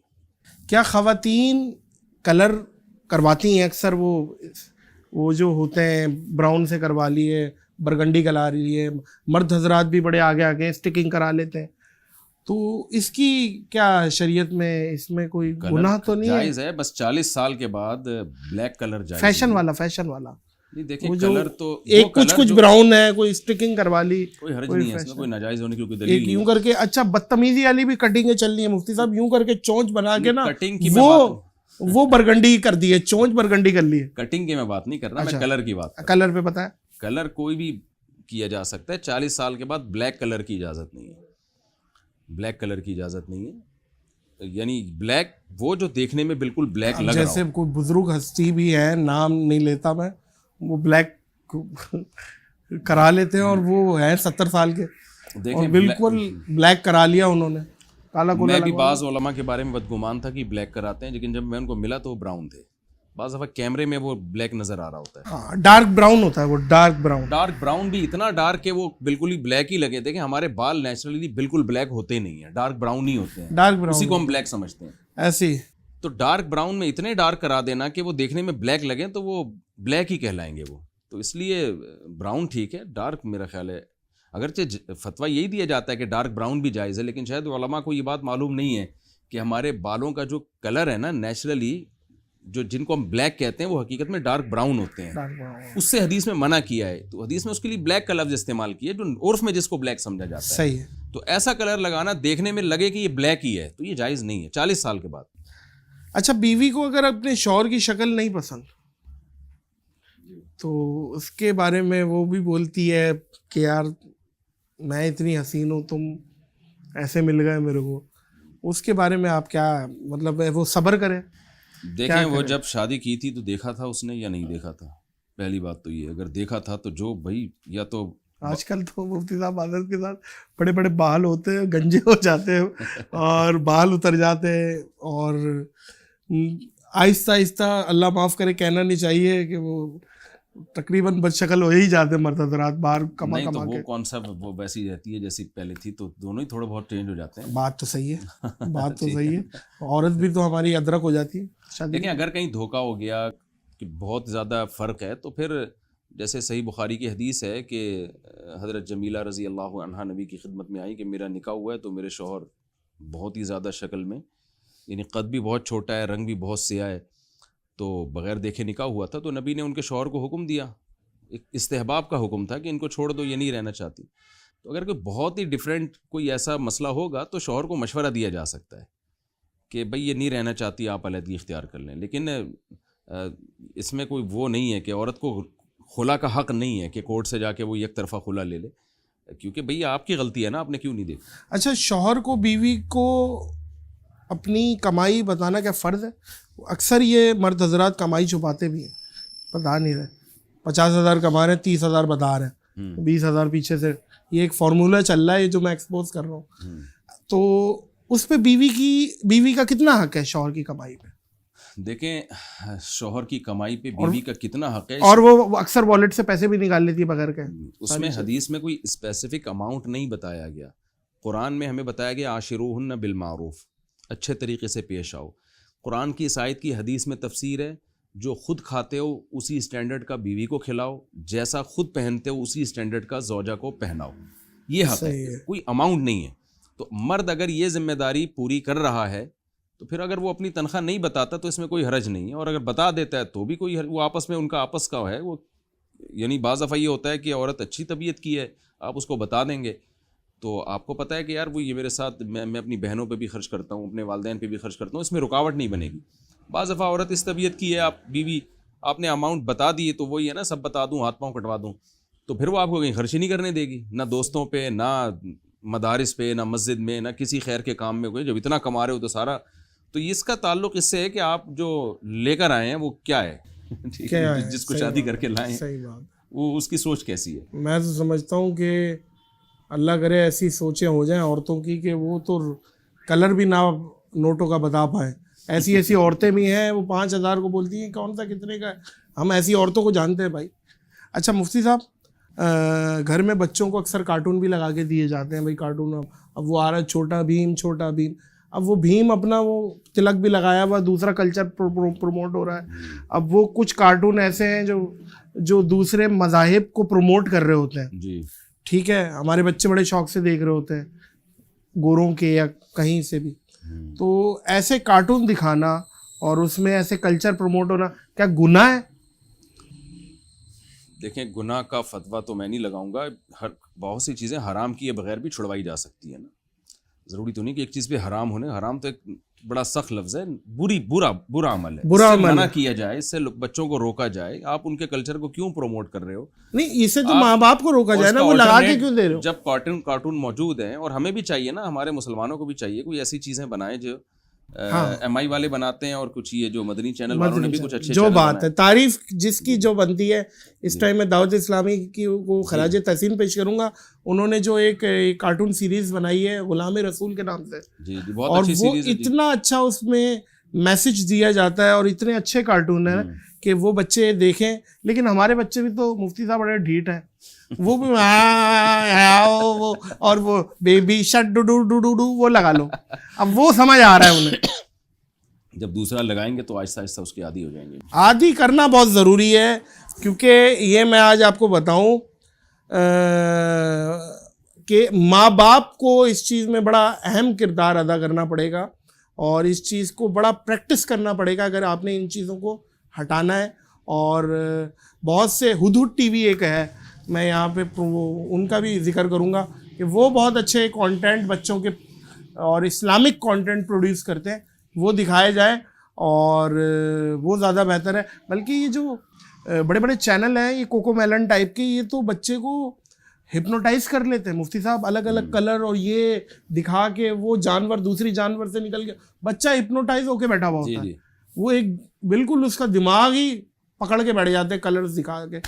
کیا خواتین کلر کرواتی ہیں اکثر؟ وہ جو ہوتے ہیں براؤن سے کروا لیے, برگنڈی کرا لیے, مرد حضرات بھی بڑے آگے اسٹکنگ کرا لیتے ہیں, تو اس کی کیا شریعت میں اس میں کوئی گناہ تو نہیں ہے؟ جائز ہے, بس 40 سال کے بعد بلیک کلر جائز. فیشن والا دیکھیں وہ جو کلر تو ایک کچھ براؤن ہے, کوئی اسٹرکنگ کروا لی, کوئی حرج نہیں ہے اس میں, کوئی ناجائز ہونے کی کوئی دلیل ایک نہیں یوں کر کے. اچھا بدتمیزی والی بھی کٹنگیں چل رہی ہیں مفتی صاحب, یوں کر کے چونچ بنا کے نا کٹنگ کی وہ برگنڈی کر دی ہے, چونچ برگنڈی کر لی ہے. کٹنگ کی میں بات نہیں کر رہا, میں کلر کی بات کر رہا کلر پہ پتہ ہے, ہوں. کلر کوئی بھی کیا جا سکتا ہے, 40 سال کے بعد بلیک کلر کی اجازت نہیں ہے, بلیک کلر کی اجازت نہیں ہے. یعنی بلیک وہ جو دیکھنے میں بالکل بلیک لگ رہا جیسے کوئی بزرگ ہستی بھی ہے, نام نہیں لیتا میں, وہ بلیک کرا لیتے ہیں اور وہ ہیں 70 سال کے, اور بالکل بلیک کرا لیا انہوں نے, کالا کولا. میں بھی بعض علماء کے بارے میں بدگمان تھا کہ بلیک کراتے ہیں, لیکن جب میں ان کو ملا تو وہ براؤن تھے. بعض دفعہ کیمرے میں وہ بلیک نظر آ رہا ہوتا ہے. ہاں ڈارک براؤن ہوتا ہے, وہ ڈارک براؤن بھی اتنا ڈارک کہ وہ بالکل ہی بلیک ہی لگے. دیکھیں ہمارے بال نیچرلی بالکل بلیک ہوتے نہیں ہیں, ڈارک براؤن ہی ہوتے ہیں, ڈارک براؤن, اسی کو ہم بلیک سمجھتے ہیں ایسی. تو ڈارک براؤن میں اتنے ڈارک کرا دینا کہ وہ دیکھنے میں بلیک لگیں تو وہ بلیک ہی کہلائیں گے وہ. تو اس لیے براؤن ٹھیک ہے, ڈارک میرا خیال ہے, اگرچہ فتویٰ یہی دیا جاتا ہے کہ ڈارک براؤن بھی جائز ہے, لیکن شاید علماء کو یہ بات معلوم نہیں ہے کہ ہمارے بالوں کا جو کلر ہے نا نیچرلی, جو جن کو ہم بلیک کہتے ہیں وہ حقیقت میں ڈارک براؤن ہوتے ہیں. اس سے حدیث میں منع کیا ہے, تو حدیث میں اس کے لیے بلیک کا لفظ استعمال کیا ہے, جو عرف میں جس کو بلیک سمجھا جاتا ہے. صحیح ہے. تو ایسا کلر لگانا دیکھنے میں لگے کہ یہ بلیک ہی ہے, تو یہ جائز نہیں ہے 40 سال کے بعد. اچھا بیوی کو اگر اپنے شوہر کی شکل نہیں پسند تو اس کے بارے میں وہ بھی بولتی ہے کہ یار میں اتنی حسین ہوں, تم ایسے مل گئے میرے کو, اس کے بارے میں آپ کیا مطلب ہے, وہ صبر کرے؟ دیکھیں وہ جب شادی کی تھی تو دیکھا تھا اس نے یا نہیں دیکھا تھا, پہلی بات تو یہ, اگر دیکھا تھا تو جو بھائی, یا تو آج کل تو مفتی صاحب عادت کے ساتھ بڑے بڑے بال ہوتے ہیں, گنجے ہو جاتے ہیں اور بال اتر جاتے ہیں, اور آہستہ آہستہ اللہ معاف کرے کہنا نہیں چاہیے کہ وہ تقریباً بد شکل ہو ہی جاتے ہیں مرد حضرات باہر کما نہیں, تو کما کے. وہ کانسیپٹ وہ ویسی رہتی ہے جیسی پہلے تھی, تو دونوں ہی تھوڑے بہت چینج ہو جاتے ہیں. بات تو صحیح ہے, بات تو صحیح ہے, عورت بھی تو ہماری ادرک ہو جاتی ہے. لیکن اگر کہیں دھوکہ ہو گیا کہ بہت زیادہ فرق ہے, تو پھر جیسے صحیح بخاری کی حدیث ہے کہ حضرت جمیلہ رضی اللہ عنہا نبی کی خدمت میں آئی کہ میرا نکاح ہوا ہے, تو میرے شوہر بہت ہی زیادہ شکل میں, یعنی قد بھی بہت چھوٹا ہے, رنگ بھی بہت سیاہ ہے, تو بغیر دیکھے نکاح ہوا تھا. تو نبی نے ان کے شوہر کو حکم دیا, ایک استحباب کا حکم تھا کہ ان کو چھوڑ دو, یہ نہیں رہنا چاہتی. تو اگر کوئی بہت ہی ڈفرینٹ کوئی ایسا مسئلہ ہوگا تو شوہر کو مشورہ دیا جا سکتا ہے کہ بھئی یہ نہیں رہنا چاہتی, آپ علیحدگی اختیار کر لیں. لیکن اس میں کوئی وہ نہیں ہے کہ عورت کو خلا کا حق نہیں ہے کہ کورٹ سے جا کے وہ یک طرفہ خلا لے لے, کیونکہ بھئی آپ کی غلطی ہے نا, آپ نے کیوں نہیں دیکھا. اچھا شوہر کو بیوی کو اپنی کمائی بتانا کیا فرض ہے؟ اکثر یہ مرد حضرات کمائی چھپاتے بھی ہیں, بتا نہیں رہے, 50,000 کما رہے ہیں, 30,000 بتا رہے ہیں, 20,000 پیچھے سے, یہ ایک فارمولہ چل رہا ہے جو میں ایکسپوز کر رہا ہوں. تو اس پہ بیوی کا کتنا حق ہے شوہر کی کمائی پہ؟ دیکھیں شوہر کی کمائی پہ بیوی کا کتنا حق ہے, اور وہ اکثر والیٹ سے پیسے بھی نکال لیتی ہے بغیر کہ, اس میں حدیث میں کوئی اسپیسیفک اماؤنٹ نہیں بتایا گیا. قرآن میں ہمیں بتایا گیا عاشروہن بالمعروف, اچھے طریقے سے پیش آؤ. قرآن کی اس آیت کی حدیث میں تفسیر ہے, جو خود کھاتے ہو اسی اسٹینڈرڈ کا بیوی کو کھلاؤ, جیسا خود پہنتے ہو اسی اسٹینڈرڈ کا زوجہ کو پہناؤ. یہ حق ہے, کوئی اماؤنٹ نہیں ہے. تو مرد اگر یہ ذمہ داری پوری کر رہا ہے تو پھر اگر وہ اپنی تنخواہ نہیں بتاتا تو اس میں کوئی حرج نہیں ہے, اور اگر بتا دیتا ہے تو بھی کوئی وہ آپس میں ان کا آپس کا ہے وہ, یعنی بعض دفعہ یہ ہوتا ہے کہ عورت اچھی طبیعت کی ہے, آپ اس کو بتا دیں گے تو آپ کو پتہ ہے کہ یار وہ یہ میرے ساتھ, میں اپنی بہنوں پہ بھی خرچ کرتا ہوں, اپنے والدین پہ بھی خرچ کرتا ہوں, اس میں رکاوٹ نہیں بنے گی. بعض دفعہ عورت اس طبیعت کی ہے, آپ بیوی آپ نے اماؤنٹ بتا دی تو وہی ہے نا, سب بتا دوں ہاتھ پاؤں کٹوا دوں, تو پھر وہ آپ کو کہیں خرچ ہی نہیں کرنے دے گی, نہ دوستوں پہ, نہ مدارس پہ, نہ مسجد میں, نہ کسی خیر کے کام میں. کوئی جب اتنا کما رہے ہو تو سارا, تو اس کا تعلق اس سے ہے کہ آپ جو لے کر آئے ہیں وہ کیا ہے, جس کو شادی کر کے لائے ہیں وہ اس کی سوچ کیسی ہے. میں تو سمجھتا ہوں کہ اللہ کرے ایسی سوچیں ہو جائیں عورتوں کی کہ وہ تو کلر بھی نہ نوٹوں کا بتا پائیں. ایسی عورتیں بھی ہیں وہ 5,000 کو بولتی ہیں کون سا کتنے کا ہے, ہم ایسی عورتوں کو جانتے ہیں بھائی. اچھا مفتی صاحب گھر میں بچوں کو اکثر کارٹون بھی لگا کے دیے جاتے ہیں, بھائی کارٹون اب وہ آ رہا ہے چھوٹا بھیم, اب وہ بھیم اپنا وہ تلک بھی لگایا ہوا, دوسرا کلچر پروموٹ ہو رہا ہے. اب وہ کچھ کارٹون ایسے ہیں جو دوسرے مذاہب کو پروموٹ کر رہے ہوتے ہیں جی, ٹھیک ہے, ہمارے بچے بڑے شوق سے دیکھ رہے ہوتے ہیں, گوروں کے یا کہیں سے بھی. تو ایسے کارٹون دکھانا اور اس میں ایسے کلچر پروموٹ ہونا کیا گناہ ہے؟ دیکھیں گناہ کا فتویٰ تو میں نہیں لگاؤں گا. بہت سی چیزیں حرام کیے بغیر بھی چھڑوائی جا سکتی ہیں نا. ضروری تو نہیں کہ ایک چیز پہ حرام ہونے. حرام تو ایک بڑا سخت لفظ ہے, برا عمل ہے. برا اس سے عمل منع کیا جائے, اس سے بچوں کو روکا جائے. آپ ان کے کلچر کو کیوں پروموٹ کر رہے ہو؟ نہیں, اسے تو ماں باپ کو روکا جائے نا, وہ لگا کے کیوں دے رہے ہو؟ جب کارٹون موجود ہیں, اور ہمیں بھی چاہیے نا, ہمارے مسلمانوں کو بھی چاہیے کوئی ایسی چیزیں بنائیں جو ایم آئی والے بناتے ہیں, اور کچھ یہ جو مدنی چینل والوں نے بھی کچھ اچھے جو بات ہے تعریف جس کی جو بنتی ہے. اس ٹائم میں دعوت اسلامی کی کو خراج تحسین پیش کروں گا. انہوں نے جو ایک کارٹون سیریز بنائی ہے غلام رسول کے نام سے, اور وہ اتنا اچھا اس میں میسج دیا جاتا ہے, اور اتنے اچھے کارٹون ہیں کہ وہ بچے دیکھیں. لیکن ہمارے بچے بھی تو مفتی صاحب بڑے ڈھیٹ ہیں, وہ بھی اور وہ بیبی شٹ ڈو ڈو ڈو ڈو وہ لگا لو. اب وہ سمجھ آ رہا ہے انہیں. جب دوسرا لگائیں گے تو آہستہ آہستہ اس کے عادی ہو جائیں گے. عادی کرنا بہت ضروری ہے, کیونکہ یہ میں آج آپ کو بتاؤں کہ ماں باپ کو اس چیز میں بڑا اہم کردار ادا کرنا پڑے گا, اور اس چیز کو بڑا پریکٹس کرنا پڑے گا اگر آپ نے ان چیزوں کو ہٹانا ہے. اور بہت سے ہدہد ٹی وی ایک ہے, میں یہاں پہ ان کا بھی ذکر کروں گا کہ وہ بہت اچھے کانٹینٹ بچوں کے اور اسلامک کانٹینٹ پروڈیوس کرتے ہیں, وہ دکھائے جائے اور وہ زیادہ بہتر ہے. بلکہ یہ جو بڑے بڑے چینل ہیں یہ کوکو میلن ٹائپ کے, یہ تو بچے کو ہپنوٹائز کر لیتے ہیں مفتی صاحب. الگ الگ کلر اور یہ دکھا کے وہ جانور دوسری جانور سے نکل کے بچہ ہپنوٹائز ہو کے بیٹھا ہوا ہوتا ہے. وہ ایک بالکل اس کا دماغ ہی پکڑ کے بیٹھ جاتے ہیں کلرز دکھا کے.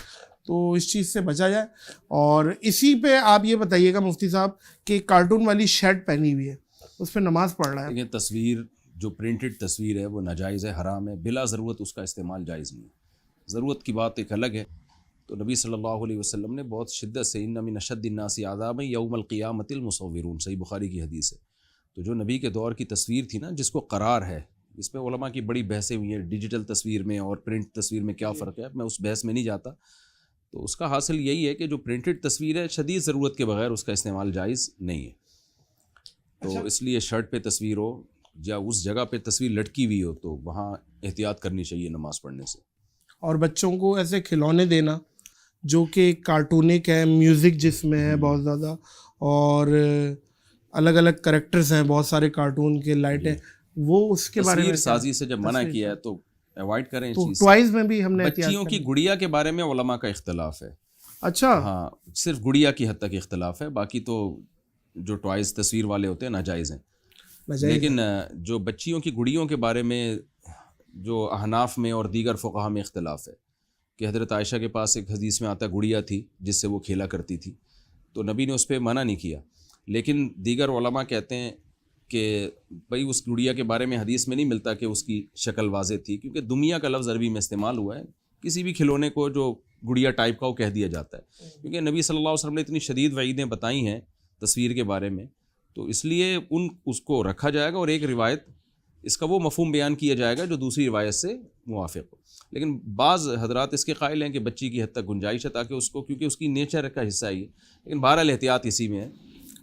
تو اس چیز سے بچا جائے. اور اسی پہ آپ یہ بتائیے گا مفتی صاحب کہ کارٹون والی شرٹ پہنی ہوئی ہے, اس پہ نماز پڑھ رہا ہے. یہ تصویر جو پرنٹڈ تصویر ہے وہ ناجائز ہے, حرام ہے. بلا ضرورت اس کا استعمال جائز نہیں ہے. ضرورت کی بات ایک الگ ہے. تو نبی صلی اللہ علیہ وسلم نے بہت شدت سے ان من اشد الناس عذابا یوم القیامۃ المصورون, صحیح بخاری کی حدیث ہے. تو جو نبی کے دور کی تصویر تھی نا, جس کو قرار ہے, اس پہ علماء کی بڑی بحثیں ہوئی ہیں ڈیجیٹل تصویر میں اور پرنٹ تصویر میں کیا فرق ہے. میں اس بحث میں نہیں جاتا. تو اس کا حاصل یہی ہے کہ جو پرنٹڈ تصویر ہے شدید ضرورت کے بغیر اس کا استعمال جائز نہیں ہے. تو اس لیے شرٹ پہ تصویر ہو یا اس جگہ پہ تصویر لٹکی ہوئی ہو تو وہاں احتیاط کرنی چاہیے نماز پڑھنے سے. اور بچوں کو ایسے کھلونے دینا جو کہ کارٹونک ہے, میوزک جس میں ہے بہت زیادہ, اور الگ الگ کریکٹرز ہیں بہت سارے کارٹون کے, لائٹیں, وہ اس کے بارے میں سازی سے جب منع کیا ہے تو اوائڈ کریں. ٹوائز میں بھی ہم نے بچیوں کی گڑیا کے بارے میں علماء کا اختلاف ہے. اچھا, ہاں, صرف گڑیا کی حد تک اختلاف ہے, باقی تو جو ٹوائز تصویر والے ہوتے ہیں ناجائز ہیں. لیکن جو بچیوں کی گڑیوں کے بارے میں جو احناف میں اور دیگر فقہا میں اختلاف ہے کہ حضرت عائشہ کے پاس ایک حدیث میں آتا گڑیا تھی جس سے وہ کھیلا کرتی تھی, تو نبی نے اس پہ منع نہیں کیا. لیکن دیگر علماء کہتے ہیں کہ بھائی اس گڑیا کے بارے میں حدیث میں نہیں ملتا کہ اس کی شکل واضح تھی, کیونکہ دنیا کا لفظ عربی میں استعمال ہوا ہے. کسی بھی کھلونے کو جو گڑیا ٹائپ کا وہ کہہ دیا جاتا ہے, کیونکہ نبی صلی اللہ علیہ وسلم نے اتنی شدید وعیدیں بتائی ہیں تصویر کے بارے میں, تو اس لیے اس کو رکھا جائے گا, اور ایک روایت اس کا وہ مفہوم بیان کیا جائے گا جو دوسری روایت سے موافق ہو. لیکن بعض حضرات اس کے قائل ہیں کہ بچی کی حد تک گنجائش ہے تاکہ اس کو, کیونکہ اس کی نیچر کا حصہ ہی ہے. لیکن بہرحال احتیاط اسی میں ہے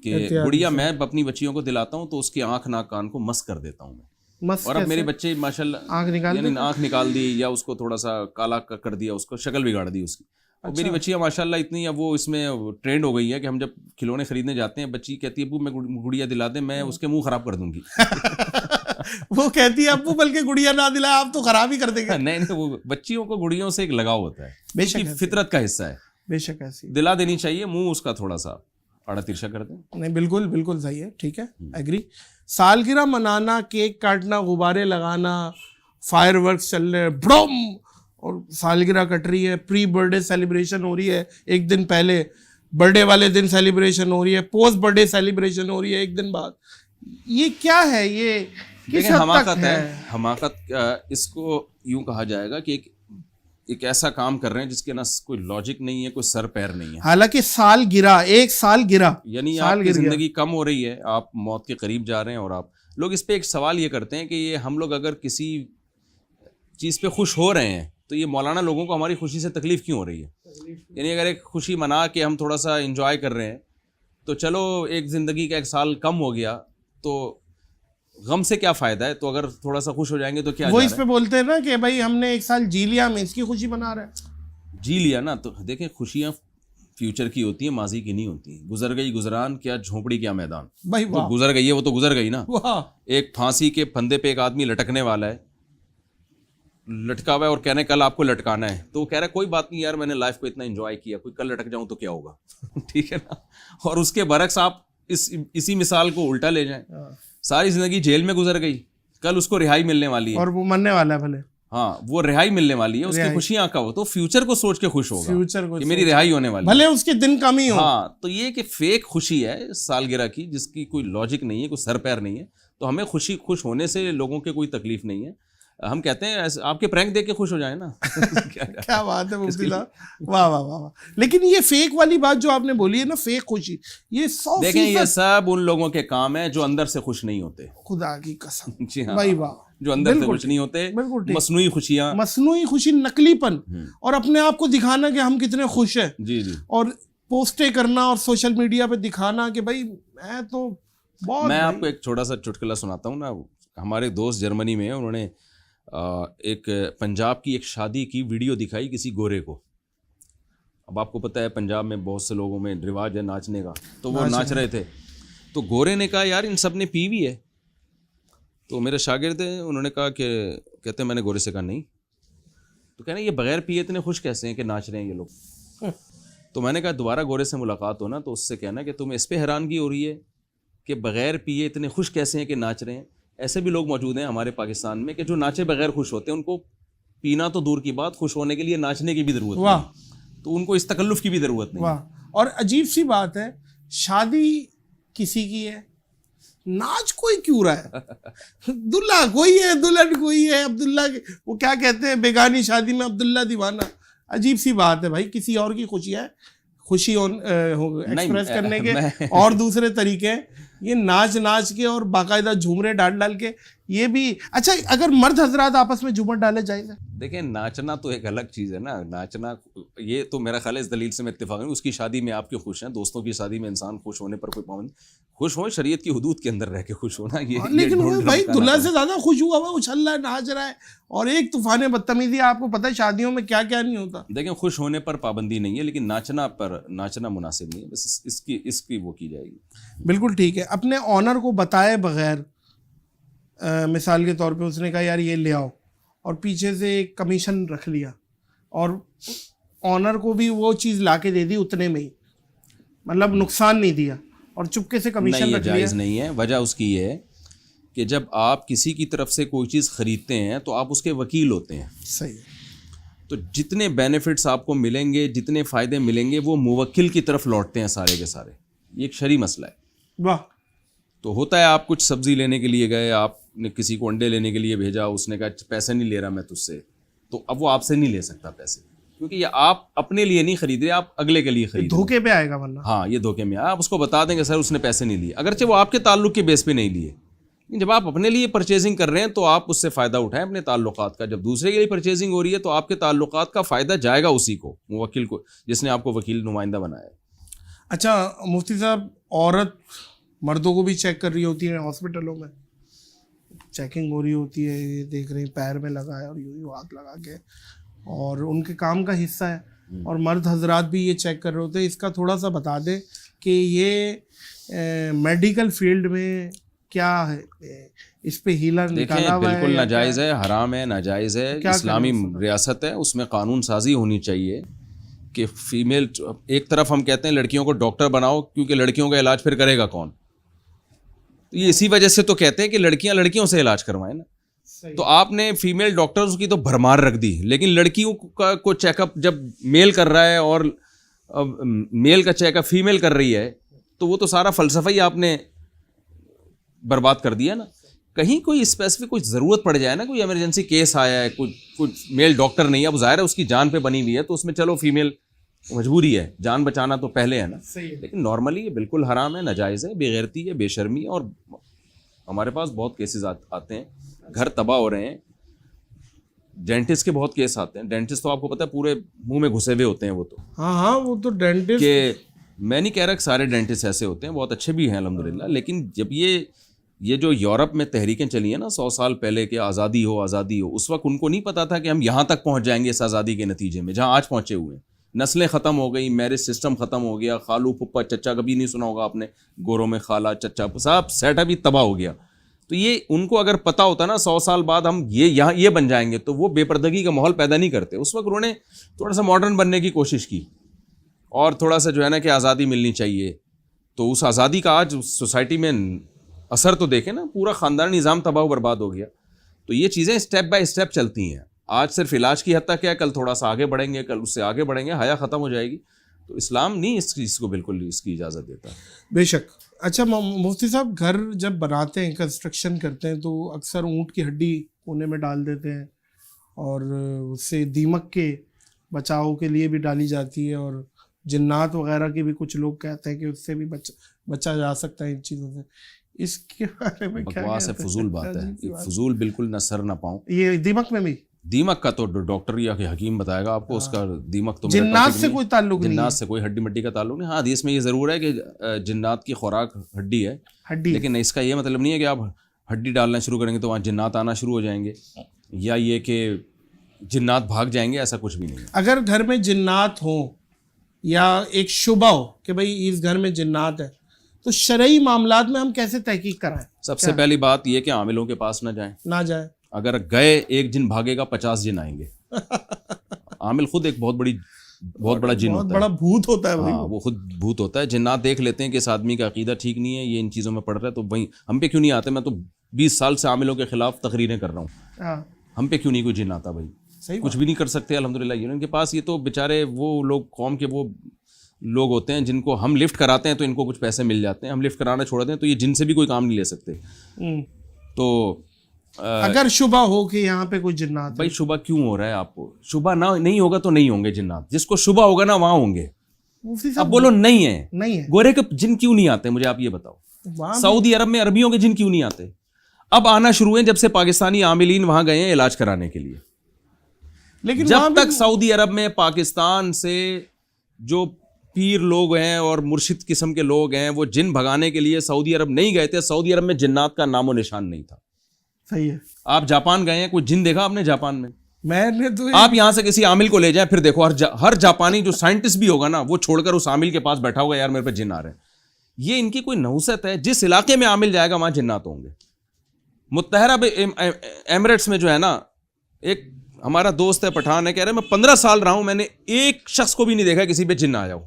کہ گڑیا میں اپنی بچیوں کو دلاتا ہوں تو اس کی آنکھ ناک کان کو مس کر دیتا ہوں میں. اور اب میرے بچے ماشاءاللہ یعنی آنکھ نکال دی یا اس کو تھوڑا سا کالا کر دیا, اس کو شکل بگاڑ دی اس کی. اور میری بچیاں ماشاءاللہ اتنی اب وہ اس میں ٹرینڈ ہو گئی ہے کہ ہم جب کھلونے خریدنے جاتے ہیں بچی کہتی ہے ابو میں گڑیا دلا دیں, میں اس کے منہ خراب کر دوں گی. وہ کہتی ہے ابو بلکہ گڑیا نہ دلا آپ تو خراب ہی کر دیں گے. نہیں, وہ بچیوں کو گڑیوں سے ایک لگاؤ ہوتا ہے, بے شک فطرت کا حصہ ہے, بے شک ایسی دلا دینی چاہیے, منہ اس کا تھوڑا سا آڑا ترشا کر دیں. نہیں بالکل بالکل صحیح ہے, ٹھیک ہے, ایگری. سالگرہ منانا, کیک کاٹنا, غبارے لگانا, فائر ورکس چل رہے بڑم, اور سالگرہ کٹ رہی ہے, پری برتھ ڈے سیلیبریشن ہو رہی ہے ایک دن پہلے, برتھ ڈے والے دن سیلیبریشن ہو رہی ہے, پوسٹ برتھ ڈے سیلیبریشن ہو رہی ہے ایک دن بعد. یہ کیا ہے, یہ کس حد تک ہے حماقت؟ اس کو یوں کہا جائے گا کہ ایک ایسا کام کر رہے ہیں جس کے نہ کوئی لاجک نہیں ہے, کوئی سر پیر نہیں ہے. حالانکہ سال گرا, ایک سال گرا, یعنی آپ کی زندگی کم ہو رہی ہے, آپ موت کے قریب جا رہے ہیں, اور آپ لوگ اس پہ ایک سوال یہ کرتے ہیں کہ یہ ہم لوگ اگر کسی چیز پہ خوش ہو رہے ہیں تو یہ مولانا لوگوں کو ہماری خوشی سے تکلیف کیوں ہو رہی ہے؟ یعنی اگر ایک خوشی منا کے ہم تھوڑا سا انجوائے کر رہے ہیں تو چلو ایک زندگی کا ایک سال کم ہو گیا تو غم سے کیا فائدہ ہے, تو اگر تھوڑا سا خوش ہو جائیں گے تو کیا. وہ اس پہ بولتے ہیں نا کہ بھائی ہم نے ایک سال جی لیا, ہم اس کی خوشی منا رہے ہیں. جی لیا نا. تو دیکھیں خوشیاں فیوچر کی ہوتی ہیں, ماضی کی نہیں ہوتی. گزر گئی گزران, کیا جھونپڑی کیا میدان. بھائی جو گزر گئی ہے وہ تو گزر گئی نا. واہ ایک پھانسی کے پھندے پہ ایک آدمی لٹکنے والا ہے, لٹکا ہوا ہے, اور کہنے کل آپ کو لٹکانا ہے, تو وہ کہہ رہا ہے کوئی بات نہیں یار, میں نے لائف کو اتنا انجوائے کیا, کوئی کل لٹک جاؤں تو کیا ہوگا. ٹھیک ہے نا. اور اس کے برعکس آپ اسی مثال کو الٹا لے جائیں, ساری زندگی جیل میں گزر گئی, کل اس کو رہائی ملنے والی ہے, اور وہ مرنے والا ہے بھلے, ہاں وہ رہائی ملنے والی ہے, اس کی خوشیاں کا ہو, تو فیوچر کو سوچ کے خوش ہوگا فیوچر کو کہ میری رہائی ہونے والی ہے, بھلے اس کے دن کم ہی ہو. ہاں. تو یہ کہ فیک خوشی ہے سالگرہ کی, جس کی کوئی لاجک نہیں ہے, کوئی سر پیر نہیں ہے. تو ہمیں خوش ہونے سے لوگوں کے کوئی تکلیف نہیں ہے. ہم کہتے ہیں آپ کے پرینک دیکھ کے خوش ہو جائیں نا. کیا بات ہے مفتی صاحب, واہ واہ واہ. لیکن یہ فیک والی بات جو آپ نے بولی ہے نا, فیک خوشی, یہ 100% دیکھیں یہ سب ان لوگوں کے کام ہیں جو اندر سے خوش نہیں ہوتے. خدا کی قسم, جی ہاں, بھائی واہ, جو اندر سے خوش نہیں ہوتے, مصنوعی خوشیاں, مصنوعی خوشی, نقلی پن, اور اپنے آپ کو دکھانا کہ ہم کتنے خوش ہیں. جی جی. اور پوسٹیں کرنا اور سوشل میڈیا پہ دکھانا کہ بھائی میں تو بہت. میں آپ کو ایک چھوٹا سا چٹکلا سناتا ہوں نا. ہمارے دوست جرمنی میں, انہوں نے ایک پنجاب کی ایک شادی کی ویڈیو دکھائی کسی گورے کو. اب آپ کو پتہ ہے پنجاب میں بہت سے لوگوں میں رواج ہے ناچنے کا, تو وہ ناچ رہے تھے. تو گورے نے کہا یار ان سب نے پی ہوئی ہے. تو میرے شاگرد ہیں, انہوں نے کہا کہ کہتے ہیں میں نے گورے سے کہا نہیں. تو کہنا یہ بغیر پیے اتنے خوش کیسے ہیں کہ ناچ رہے ہیں یہ لوگ. تو میں نے کہا دوبارہ گورے سے ملاقات ہونا تو اس سے کہنا کہ تمہیں اس پہ حیرانگی ہو رہی ہے کہ بغیر پیے اتنے خوش کیسے ہیں کہ ناچ رہے ہیں. ایسے بھی لوگ موجود ہیں ہمارے پاکستان میں کہ جو ناچے بغیر خوش ہوتے ہیں, ان کو پینا تو دور کی بات, خوش ہونے کے لیے ناچنے کی بھی ضرورت نہیں, تو ان کو اس تکلف کی بھی ضرورت نہیں. اور عجیب سی بات ہے, شادی کسی کی ہے, ناچ کوئی کیوں رہا ہے, دلہا کوئی ہے, دلہن کوئی ہے, عبداللہ وہ کیا کہتے ہیں بیگانی شادی میں عبداللہ دیوانہ. عجیب سی بات ہے بھائی, کسی اور کی خوشی ہے, خوشی ایکسپریس کرنے کے اور دوسرے طریقے ہیں. یہ ناچ کے اور باقاعدہ جھومرے ڈال کے, یہ بھی اچھا. اگر مرد حضرات آپس میں جھومر ڈالے جائیں گے, دیکھیں ناچنا تو ایک الگ چیز ہے نا. ناچنا یہ تو میرا خیال ہے اس دلیل سے میں اتفاق ہوں, اس کی شادی میں آپ کے خوش ہیں, دوستوں کی شادی میں انسان خوش ہونے پر کوئی پابند, خوش ہو شریعت کی حدود کے اندر رہ کے خوش ہونا. یہ لیکن وہ بھائی دلہا سے زیادہ خوش ہوا ہوا, اچھل رہا ہے, ناچ رہا ہے, اور ایک طوفان بدتمیزی. آپ کو پتہ ہے شادیوں میں کیا کیا نہیں ہوتا. دیکھیں خوش ہونے پر پابندی نہیں ہے, لیکن ناچنا مناسب نہیں ہے, بس اس کی وہ کی جائے گی. بالکل ٹھیک ہے. اپنے آنر کو بتائے بغیر, مثال کے طور پہ اس نے کہا یار یہ لے آؤ, اور پیچھے سے ایک کمیشن رکھ لیا, اور آنر کو بھی وہ چیز لا کے دے دی اتنے میں ہی, مطلب نقصان نہیں دیا, اور چپکے سے کمیشن رکھ لیا. جائز نہیں ہے. وجہ اس کی یہ ہے کہ جب آپ کسی کی طرف سے کوئی چیز خریدتے ہیں تو آپ اس کے وکیل ہوتے ہیں. صحیح. تو جتنے بینیفٹس آپ کو ملیں گے, جتنے فائدے ملیں گے, وہ موکل کی طرف لوٹتے ہیں سارے کے سارے. یہ ایک شرعی مسئلہ ہے. واہ. تو ہوتا ہے آپ کچھ سبزی لینے کے لیے گئے, آپ نے کسی کو انڈے لینے کے لیے بھیجا, اس نے کہا پیسے نہیں لے رہا میں تجھ سے, تو اب وہ آپ سے نہیں لے سکتا پیسے, کیونکہ یہ آپ اپنے لیے نہیں خرید رہے, آپ اگلے کے لیے خرید رہے. دھوکے پہ آئے گا ورنہ. ہاں یہ دھوکے میں. آپ اس کو بتا دیں گے سر اس نے پیسے نہیں لیے, اگرچہ وہ آپ کے تعلق کے بیس پہ نہیں لیے. جب آپ اپنے لیے پرچیزنگ کر رہے ہیں تو آپ اس سے فائدہ اٹھائیں اپنے تعلقات کا. جب دوسرے کے لیے پرچیزنگ ہو رہی ہے تو آپ کے تعلقات کا فائدہ جائے گا اسی کو, موکل کو, جس نے آپ کو وکیل نمائندہ بنایا ہے. اچھا مفتی صاحب, عورت مردوں کو بھی چیک کر رہی ہوتی ہیں ہاسپٹلوں میں, چیکنگ ہو رہی ہوتی ہے, یہ دیکھ رہی پیر میں لگا ہے اور یوں ہاتھ لگا کے, اور ان کے کام کا حصہ ہے, اور مرد حضرات بھی یہ چیک کر رہے ہوتے ہیں. اس کا تھوڑا سا بتا دیں کہ یہ میڈیکل فیلڈ میں کیا ہے, اس پہ ہیلا نکالا ہوا ہے؟ بالکل ناجائز ہے, حرام ہے, ناجائز ہے. اسلامی ریاست ہے, اس میں قانون سازی ہونی چاہیے کہ فیمیل, ایک طرف ہم کہتے ہیں لڑکیوں کو ڈاکٹر بناؤ کیونکہ لڑکیوں کا علاج پھر کرے گا کون. یہ اسی وجہ سے تو کہتے ہیں کہ لڑکیاں لڑکیوں سے علاج کروائیں نا. تو آپ نے فیمیل ڈاکٹرز کی تو بھرمار رکھ دی, لیکن لڑکیوں کو چیک اپ جب میل کر رہا ہے اور میل کا چیک اپ فیمیل کر رہی ہے, تو وہ تو سارا فلسفہ ہی آپ نے برباد کر دیا نا. کہیں کوئی اسپیسیفک کوئی ضرورت پڑ جائے نا, کوئی ایمرجنسی کیس آیا ہے, کچھ میل ڈاکٹر نہیں ہے, اب ظاہر ہے اس کی جان پہ بنی ہوئی ہے, تو اس میں چلو فیمیل مجبوری ہے, جان بچانا تو پہلے ہے نا. لیکن نارملی یہ بالکل حرام ہے, ناجائز ہے, بے غیرتی ہے, بے شرمی ہے. اور ہمارے پاس بہت کیسز آتے ہیں, گھر تباہ ہو رہے ہیں. ڈینٹسٹ کے بہت کیس آتے ہیں. ڈینٹسٹ تو آپ کو پتہ ہے پورے منہ میں گھسے ہوئے ہوتے ہیں. وہ تو ہاں وہ تو ڈینٹسٹ کہ میں نہیں کہہ رہا کہ سارے ڈینٹسٹ ایسے ہوتے ہیں, بہت اچھے بھی ہیں الحمدللہ, لیکن جب یہ یہ جو یورپ میں تحریکیں چلی ہیں نا 100 سال پہلے کہ آزادی ہو آزادی ہو, اس وقت ان کو نہیں پتا تھا کہ ہم یہاں تک پہنچ جائیں گے اس آزادی کے نتیجے میں جہاں آج پہنچے ہوئے ہیں. نسلیں ختم ہو گئی, میرج سسٹم ختم ہو گیا, خالو پھپھا چچا کبھی نہیں سنا ہوگا آپ نے, گوروں میں خالہ چچا صاحب سیٹ ابھی تباہ ہو گیا. تو یہ ان کو اگر پتا ہوتا نا 100 سال بعد ہم یہاں یہ بن جائیں گے, تو وہ بے پردگی کا ماحول پیدا نہیں کرتے. اس وقت انہوں نے تھوڑا سا ماڈرن بننے کی کوشش کی اور تھوڑا سا جو ہے نا کہ آزادی ملنی چاہیے. تو اس آزادی کا آج سوسائٹی میں اثر تو دیکھیں نا, پورا خاندانی نظام تباہ و برباد ہو گیا. تو یہ چیزیں اسٹیپ بائی اسٹیپ چلتی ہیں. آج صرف علاج کی حد تک ہے, کل تھوڑا سا آگے بڑھیں گے, کل اس سے آگے بڑھیں گے, حیا ختم ہو جائے گی. تو اسلام نہیں اس چیز کو بالکل اس کی اجازت دیتا. بے شک. اچھا مفتی صاحب, گھر جب بناتے ہیں, کنسٹرکشن کرتے ہیں, تو اکثر اونٹ کی ہڈی کونے میں ڈال دیتے ہیں اور اس سے دیمک کے بچاؤ کے لیے بھی ڈالی جاتی ہے, اور جنات وغیرہ کے بھی کچھ لوگ کہتے ہیں کہ اس سے بھی بچا جا سکتا ہے ان چیزوں سے. اس کے بارے میں کیا بکواس ہے, فضول بات ہے, فضول بالکل نہ سر نہ پاؤں. یہ دیمک میں بھی, دیمک کا تو ڈاکٹر یا کہ حکیم بتائے گا آپ کو, اس کا دیمک تو جنات سے کوئی تعلق نہیں, جنات سے کوئی ہڈی مٹی کا تعلق نہیں. ہاں حدیث میں یہ ضرور ہے کہ جنات کی خوراک ہڈی ہے, لیکن اس کا یہ مطلب نہیں ہے کہ آپ ہڈی ڈالنا شروع کریں گے تو وہاں جنات آنا شروع ہو جائیں گے, یا یہ کہ جنات بھاگ جائیں گے, ایسا کچھ بھی نہیں ہے. اگر گھر میں جنات ہوں یا ایک شبہ ہو کہ بھئی اس گھر میں جنات ہے, تو شرعی معاملات میں ہم کیسے تحقیق کرائیں؟ سب سے پہلی بات یہ کہ عاملوں کے پاس نہ جائیں. اگر گئے ایک جن بھاگے گا 50 جن آئیں گے. عامل خود ایک بہت بڑا جن ہوتا ہے, بڑا بھوت ہوتا ہے. ہاں وہ خود بھوت ہوتا ہے. جنات دیکھ لیتے ہیں کہ اس آدمی کا عقیدہ ٹھیک نہیں ہے, یہ ان چیزوں میں پڑ رہا ہے, تو وہیں ہم پہ کیوں نہیں آتے. میں تو 20 سال سے عاملوں کے خلاف تقریریں کر رہا ہوں, ہم پہ کیوں نہیں کوئی جن آتا بھائی؟ کچھ بھی نہیں کر سکتے الحمدللہ. ان کے پاس یہ تو بیچارے وہ لوگ قوم کے وہ لوگ ہوتے ہیں جن کو ہم لفٹ کراتے ہیں تو ان کو کچھ پیسے مل جاتے ہیں, ہم لفٹ کرانا چھوڑ دیں تو یہ جن سے بھی کوئی کام نہیں لے سکتے. تو اگر شبہ ہو کہ یہاں پہ کوئی جنات, بھائی شبہ کیوں ہو رہا ہے آپ کو؟ شبہ نہ نہیں ہوگا تو نہیں ہوں گے جنات. جس کو شبہ ہوگا نا وہاں ہوں گے. اب بولو نہیں ہے, گورے کے جن کیوں نہیں آتے مجھے آپ یہ بتاؤ. سعودی عرب میں عربیوں کے جن کیوں نہیں آتے؟ اب آنا شروع ہیں جب سے پاکستانی عاملین وہاں گئے ہیں علاج کرانے کے لیے. لیکن جب تک سعودی عرب میں پاکستان سے جو پیر لوگ ہیں اور مرشد قسم کے لوگ ہیں وہ جن بھگانے کے لیے سعودی عرب نہیں گئے تھے, سعودی عرب میں جنات کا نام و نشان نہیں تھا. صحیح ہے. آپ جاپان گئے ہیں, کوئی جن دیکھا آپ نے جاپان میں؟ میں نے تو آپ یہاں سے کسی عامل کو لے جائیں, پھر دیکھو ہر جاپانی جو سائنٹسٹ بھی ہوگا نا وہ چھوڑ کر اس عامل کے پاس بیٹھا ہوگا, یار میرے پہ جن آ رہے ہیں. یہ ان کی کوئی نحوست ہے. جس علاقے میں عامل جائے گا وہاں جنات ہوں گے. متحرہ ایمریٹس میں جو ہے نا, ایک ہمارا دوست ہے پٹھان ہے, کہہ رہے میں 15 سال رہا ہوں, میں نے ایک شخص کو بھی نہیں دیکھا کسی پہ جن آیا ہو.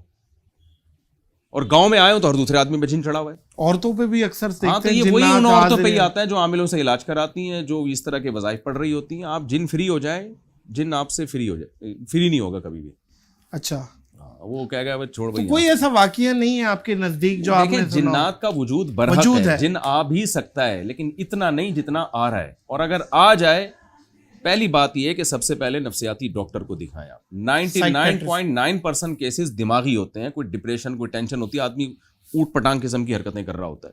اور گاؤں میں آئے ہو تو ہر دوسرے آدمی پہ جن چڑھا ہوا ہے. عورتوں پہ بھی اکثر ہاں, تو یہ وہی ان عورتوں پہ ہی آتا ہے جو عاملوں سے علاج کراتی ہیں, جو اس طرح کے وظائف پڑھ رہی ہوتی ہیں. آپ جن فری ہو جائے, جن آپ سے فری ہو جائے, فری نہیں ہوگا کبھی بھی. اچھا, وہ کہہ گیا چھوڑ بھائی. کوئی ایسا واقعہ نہیں ہے آپ کے نزدیک جو آپ نے سنا؟ جنات کا وجود برحق ہے, جن آ بھی سکتا ہے لیکن اتنا نہیں جتنا آ رہا ہے. اور اگر آ جائے, پہلی بات یہ ہے کہ سب سے پہلے نفسیاتی ڈاکٹر کو دکھائیں آپ. 99.9% کیسز دماغی ہوتے ہیں. کوئی ڈپریشن, کوئی ٹینشن ہوتی ہے, آدمی اوٹ پٹانگ قسم کی حرکتیں کر رہا ہوتا ہے.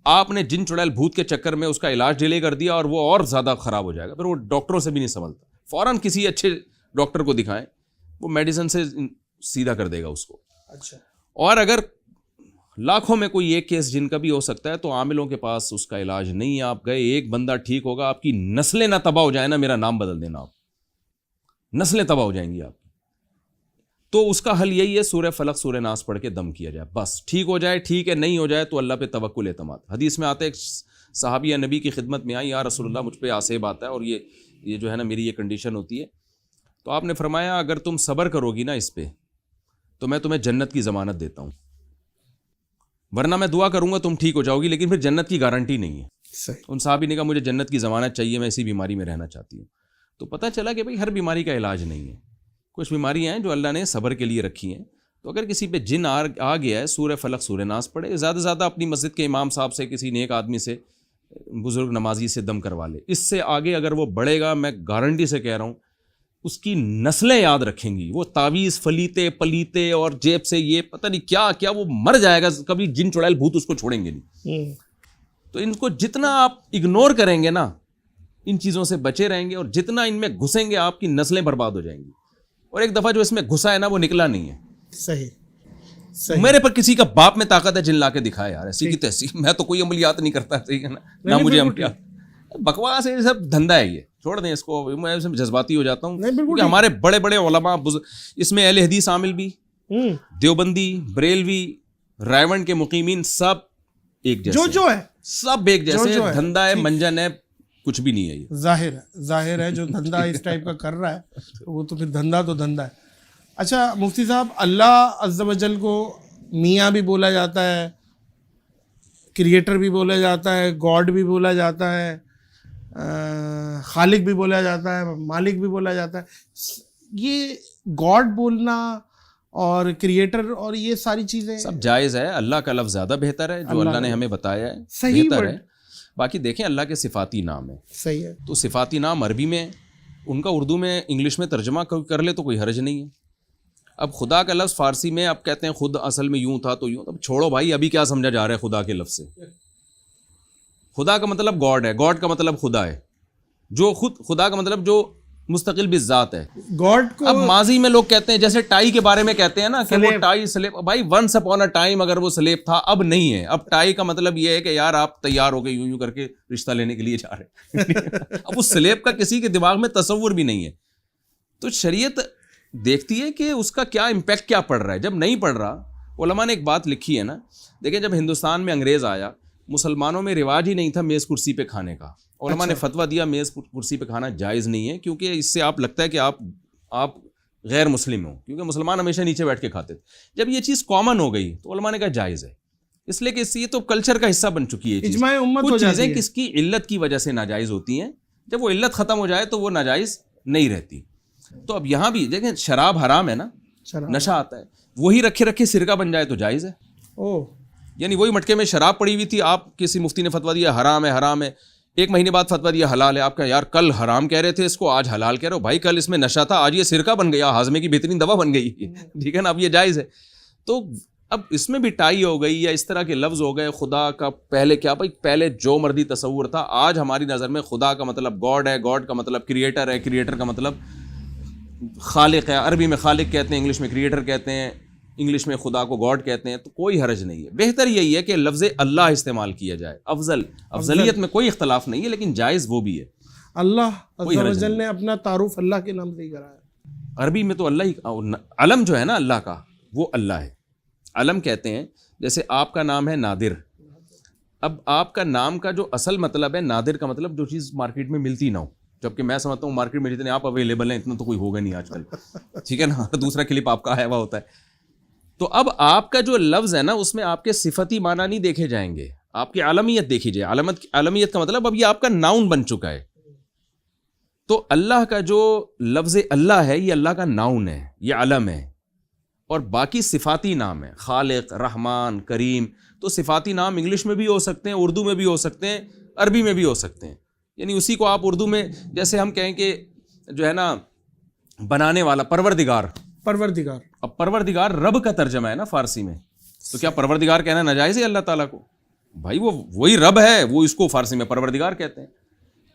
آپ نے جن چڑیل بھوت کے چکر میں اس کا علاج ڈیلے کر دیا اور وہ اور زیادہ خراب ہو جائے گا. پھر وہ ڈاکٹروں سے بھی نہیں سنبھلتا. فوراً کسی اچھے ڈاکٹر کو دکھائیں, وہ میڈیسن سے سیدھا کر دے گا اس کو. اچھا, اور اگر لاکھوں میں کوئی ایک کیس جن کا بھی ہو سکتا ہے تو عاملوں کے پاس اس کا علاج نہیں ہے. آپ گئے, ایک بندہ ٹھیک ہوگا, آپ کی نسلیں نہ تباہ ہو جائیں نا, میرا نام بدل دینا, آپ نسلیں تباہ ہو جائیں گی آپ کی. تو اس کا حل یہی ہے, سورہ فلق سورہ ناس پڑھ کے دم کیا جائے, بس. ٹھیک ہو جائے ٹھیک ہے, نہیں ہو جائے تو اللہ پہ توکل اعتماد. حدیث میں آتا ہے, ایک صحابیہ نبی کی خدمت میں آئی, یا رسول اللہ مجھ پہ آسیب آتا ہے اور یہ جو ہے نا میری یہ کنڈیشن ہوتی ہے. تو آپ نے فرمایا اگر تم صبر کرو گی نا اس پہ تو میں تمہیں جنت کی ضمانت دیتا ہوں, ورنہ میں دعا کروں گا تم ٹھیک ہو جاؤ گی لیکن پھر جنت کی گارنٹی نہیں ہے. ان صحابی نے کہا مجھے جنت کی ضمانت چاہیے, میں اسی بیماری میں رہنا چاہتی ہوں. تو پتہ چلا کہ بھائی ہر بیماری کا علاج نہیں ہے. کچھ بیماریاں ہیں جو اللہ نے صبر کے لیے رکھی ہیں. تو اگر کسی پہ جن آ گیا ہے, سورہ فلق سورہ ناس پڑھے, زیادہ سے زیادہ اپنی مسجد کے امام صاحب سے, کسی نیک آدمی سے, بزرگ نمازی سے دم کروا لے. اس سے آگے اگر وہ بڑھے گا, میں گارنٹی سے کہہ رہا ہوں, اس کی نسلیں یاد رکھیں گی. وہ تعویذ فلیتے پلیتے اور جیب سے یہ پتہ نہیں کیا کیا, وہ مر جائے گا, کبھی جن چڑیل بھوت اس کو چھوڑیں گے نہیں. تو ان کو جتنا آپ اگنور کریں گے نا, ان چیزوں سے بچے رہیں گے, اور جتنا ان میں گھسیں گے آپ کی نسلیں برباد ہو جائیں گی. اور ایک دفعہ جو اس میں گھسا ہے نا وہ نکلا نہیں ہے. صحیح میرے پر کسی کا باپ میں طاقت ہے جن لا کے دکھائے یار, ایسی کی تیسی, میں تو کوئی عملیات نہیں کرتا, ٹھیک ہے نا, نہ مجھے عملیات, بکواس ہے, سب دھندا ہے, یہ چھوڑ دیں اس کو, میں جذباتی ہو جاتا ہوں کیونکہ ہمارے بڑے بڑے علماء, اس میں اہل حدیث عامل بھی, دیوبندی, بریلوی, رائے کے مقیمین, سب ایک جیسے, جو ہے سب ایک جیسے, دھندا ہے, منجن ہے, کچھ بھی نہیں ہے. یہ ظاہر ہے جو دھندا اس ٹائپ کا کر رہا ہے وہ تو پھر دھندا تو دھندا ہے. اچھا مفتی صاحب, اللہ عز و جل کو میاں بھی بولا جاتا ہے, کریٹر بھی بولا جاتا ہے, گاڈ بھی بولا جاتا ہے, خالق بھی بولا جاتا ہے, مالک بھی بولا جاتا ہے. یہ گاڈ بولنا اور کریٹر اور یہ ساری چیزیں سب جائز ہے, اللہ کا لفظ زیادہ بہتر ہے, جو اللہ نے ہمیں بتایا ہے صحیح بہتر ہے. باقی دیکھیں اللہ کے صفاتی نام ہے, صحیح ہے, تو صفاتی نام عربی میں, ان کا اردو میں انگلش میں ترجمہ کر لے تو کوئی حرج نہیں ہے. اب خدا کا لفظ فارسی میں اب کہتے ہیں خود اصل میں یوں تھا تو یوں, اب چھوڑو بھائی, ابھی کیا سمجھا جا رہا ہے خدا کے لفظ سے؟ خدا کا مطلب گاڈ ہے, گاڈ کا مطلب خدا ہے, جو خود خدا کا مطلب جو مستقل بالذات ہے. گاڈ کو اب ماضی میں لوگ کہتے ہیں, جیسے ٹائی کے بارے میں کہتے ہیں نا کہ وہ ٹائی سلیب, بھائی ونس اپون اے ٹائم اگر وہ سلیب تھا, اب نہیں ہے. اب ٹائی کا مطلب یہ ہے کہ یار آپ تیار ہو کے یوں یوں کر کے رشتہ لینے کے لیے جا رہے ہیں. اب اس سلیب کا کسی کے دماغ میں تصور بھی نہیں ہے. تو شریعت دیکھتی ہے کہ اس کا کیا امپیکٹ کیا پڑ رہا ہے. جب نہیں پڑ رہا, علماء نے ایک بات لکھی ہے نا, دیکھیں جب ہندوستان میں انگریز آیا, مسلمانوں میں رواج ہی نہیں تھا میز کرسی پہ کھانے کا. علماء نے فتویٰ دیا میز کرسی پہ کھانا جائز نہیں ہے, کیونکہ اس سے آپ لگتا ہے کہ آپ غیر مسلم ہو, کیونکہ مسلمان ہمیشہ نیچے بیٹھ کے کھاتے تھے. جب یہ چیز کامن ہو گئی تو علماء نے کہا جائز ہے, اس لیے کہ یہ تو کلچر کا حصہ بن چکی ہے. اجماع امت ہو کچھ جاتی چیزیں ہے. کس کی علت کی وجہ سے ناجائز ہوتی ہیں, جب وہ علت ختم ہو جائے تو وہ ناجائز نہیں رہتی. تو اب یہاں بھی دیکھیں شراب حرام ہے نا, نشہ آتا ہے, وہی رکھے رکھے سرکہ بن جائے تو جائز ہے. یعنی وہی مٹکے میں شراب پڑی ہوئی تھی, آپ کسی مفتی نے فتویٰ دیا حرام ہے, حرام ہے, ایک مہینے بعد فتویٰ دیا حلال ہے, آپ کہا یار کل حرام کہہ رہے تھے اس کو, آج حلال کہہ رہے ہو, بھائی کل اس میں نشہ تھا, آج یہ سرکہ بن گیا, ہاضمے کی بہترین دوا بن گئی, ٹھیک ہے نا, اب یہ جائز ہے. تو اب اس میں بھی ٹائی ہو گئی یا اس طرح کے لفظ ہو گئے. خدا کا پہلے کیا, بھائی پہلے جو مردی تصور تھا, آج ہماری نظر میں خدا کا مطلب گاڈ ہے, گاڈ کا مطلب کریٹر ہے, کریٹر کا مطلب خالق ہے. عربی میں خالق کہتے ہیں, انگلش میں کریٹر کہتے ہیں, انگلش میں خدا کو گاڈ کہتے ہیں. تو کوئی حرج نہیں ہے, بہتر یہی ہے کہ لفظ اللہ استعمال کیا جائے. افضلیت میں کوئی اختلاف نہیں ہے, لیکن جائز وہ بھی ہے. اللہ عز و جل نے اپنا تعارف اللہ کے نام سے ہی کرایا. عربی میں تو اللہ ہی, علم جو ہے نا اللہ کا, وہ اللہ ہے. علم کہتے ہیں, جیسے آپ کا نام ہے نادر. اب آپ کا نام کا جو اصل مطلب ہے, نادر کا مطلب جو چیز مارکیٹ میں ملتی نہ ہو, جبکہ میں سمجھتا ہوں مارکیٹ میں جتنے آپ اویلیبل ہیں اتنا تو کوئی ہوگا نہیں آج کل, ٹھیک ہے نا. دوسرا کلپ آپ کا آیا ہوا ہوتا ہے. تو اب آپ کا جو لفظ ہے نا, اس میں آپ کے صفتی معنی نہیں دیکھے جائیں گے, آپ کی عالمیت دیکھی جائے. عالمیت کا مطلب اب یہ آپ کا ناؤن بن چکا ہے. تو اللہ کا جو لفظ اللہ ہے, یہ اللہ کا ناؤن ہے, یہ علم ہے. اور باقی صفاتی نام ہے, خالق, رحمان, کریم. تو صفاتی نام انگلش میں بھی ہو سکتے ہیں, اردو میں بھی ہو سکتے ہیں, عربی میں بھی ہو سکتے ہیں. یعنی اسی کو آپ اردو میں جیسے ہم کہیں کہ جو ہے نا بنانے والا, پروردگار. اب پروردگار رب کا ترجمہ ہے نا فارسی میں, تو کیا پروردگار کہنا ناجائز ہے اللہ تعالیٰ کو؟ بھائی وہ وہی رب ہے, وہ اس کو فارسی میں پروردگار کہتے ہیں.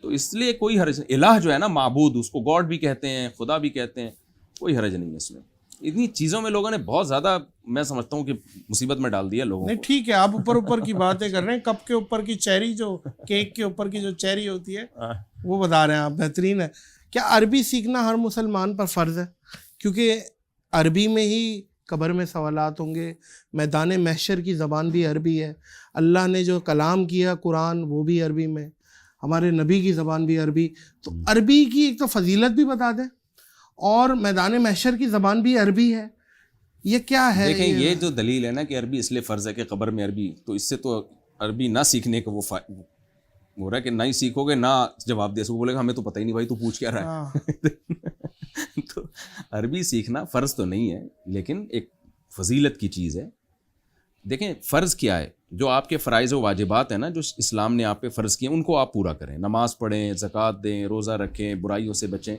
تو اس لیے کوئی حرج نہیں. الہ جو ہے نا معبود, اس کو گاڈ بھی کہتے ہیں, خدا بھی کہتے ہیں, کوئی حرج نہیں ہے اس میں. اتنی چیزوں میں لوگوں نے بہت زیادہ, میں سمجھتا ہوں کہ مصیبت میں ڈال دیا لوگوں کو. نہیں ٹھیک ہے, آپ اوپر کی باتیں کر رہے ہیں, کپ کے اوپر کی چیری, جو کیک کے اوپر کی جو چیری ہوتی ہے وہ بتا رہے ہیں آپ, بہترین ہے. کیا عربی سیکھنا ہر مسلمان پر فرض ہے؟ کیونکہ عربی میں ہی قبر میں سوالات ہوں گے, میدان محشر کی زبان بھی عربی ہے, اللہ نے جو کلام کیا قرآن وہ بھی عربی میں, ہمارے نبی کی زبان بھی عربی. تو عربی کی ایک تو فضیلت بھی بتا دیں, اور میدان محشر کی زبان بھی عربی ہے, یہ کیا ہے؟ دیکھیں یہ جو دلیل ہے نا کہ عربی اس لیے فرض ہے کہ قبر میں عربی, تو اس سے تو عربی نہ سیکھنے کا وہ ہو رہا ہے کہ نہ ہی سیکھو گے نہ جواب دے سکو, بولے گا ہمیں تو پتہ ہی نہیں بھائی تو پوچھ کیا رہا ہے. تو عربی سیکھنا فرض تو نہیں ہے, لیکن ایک فضیلت کی چیز ہے. دیکھیں فرض کیا ہے, جو آپ کے فرائض و واجبات ہیں نا, جو اسلام نے آپ پہ فرض کیے, ان کو آپ پورا کریں. نماز پڑھیں, زکوٰۃ دیں, روزہ رکھیں, برائیوں سے بچیں.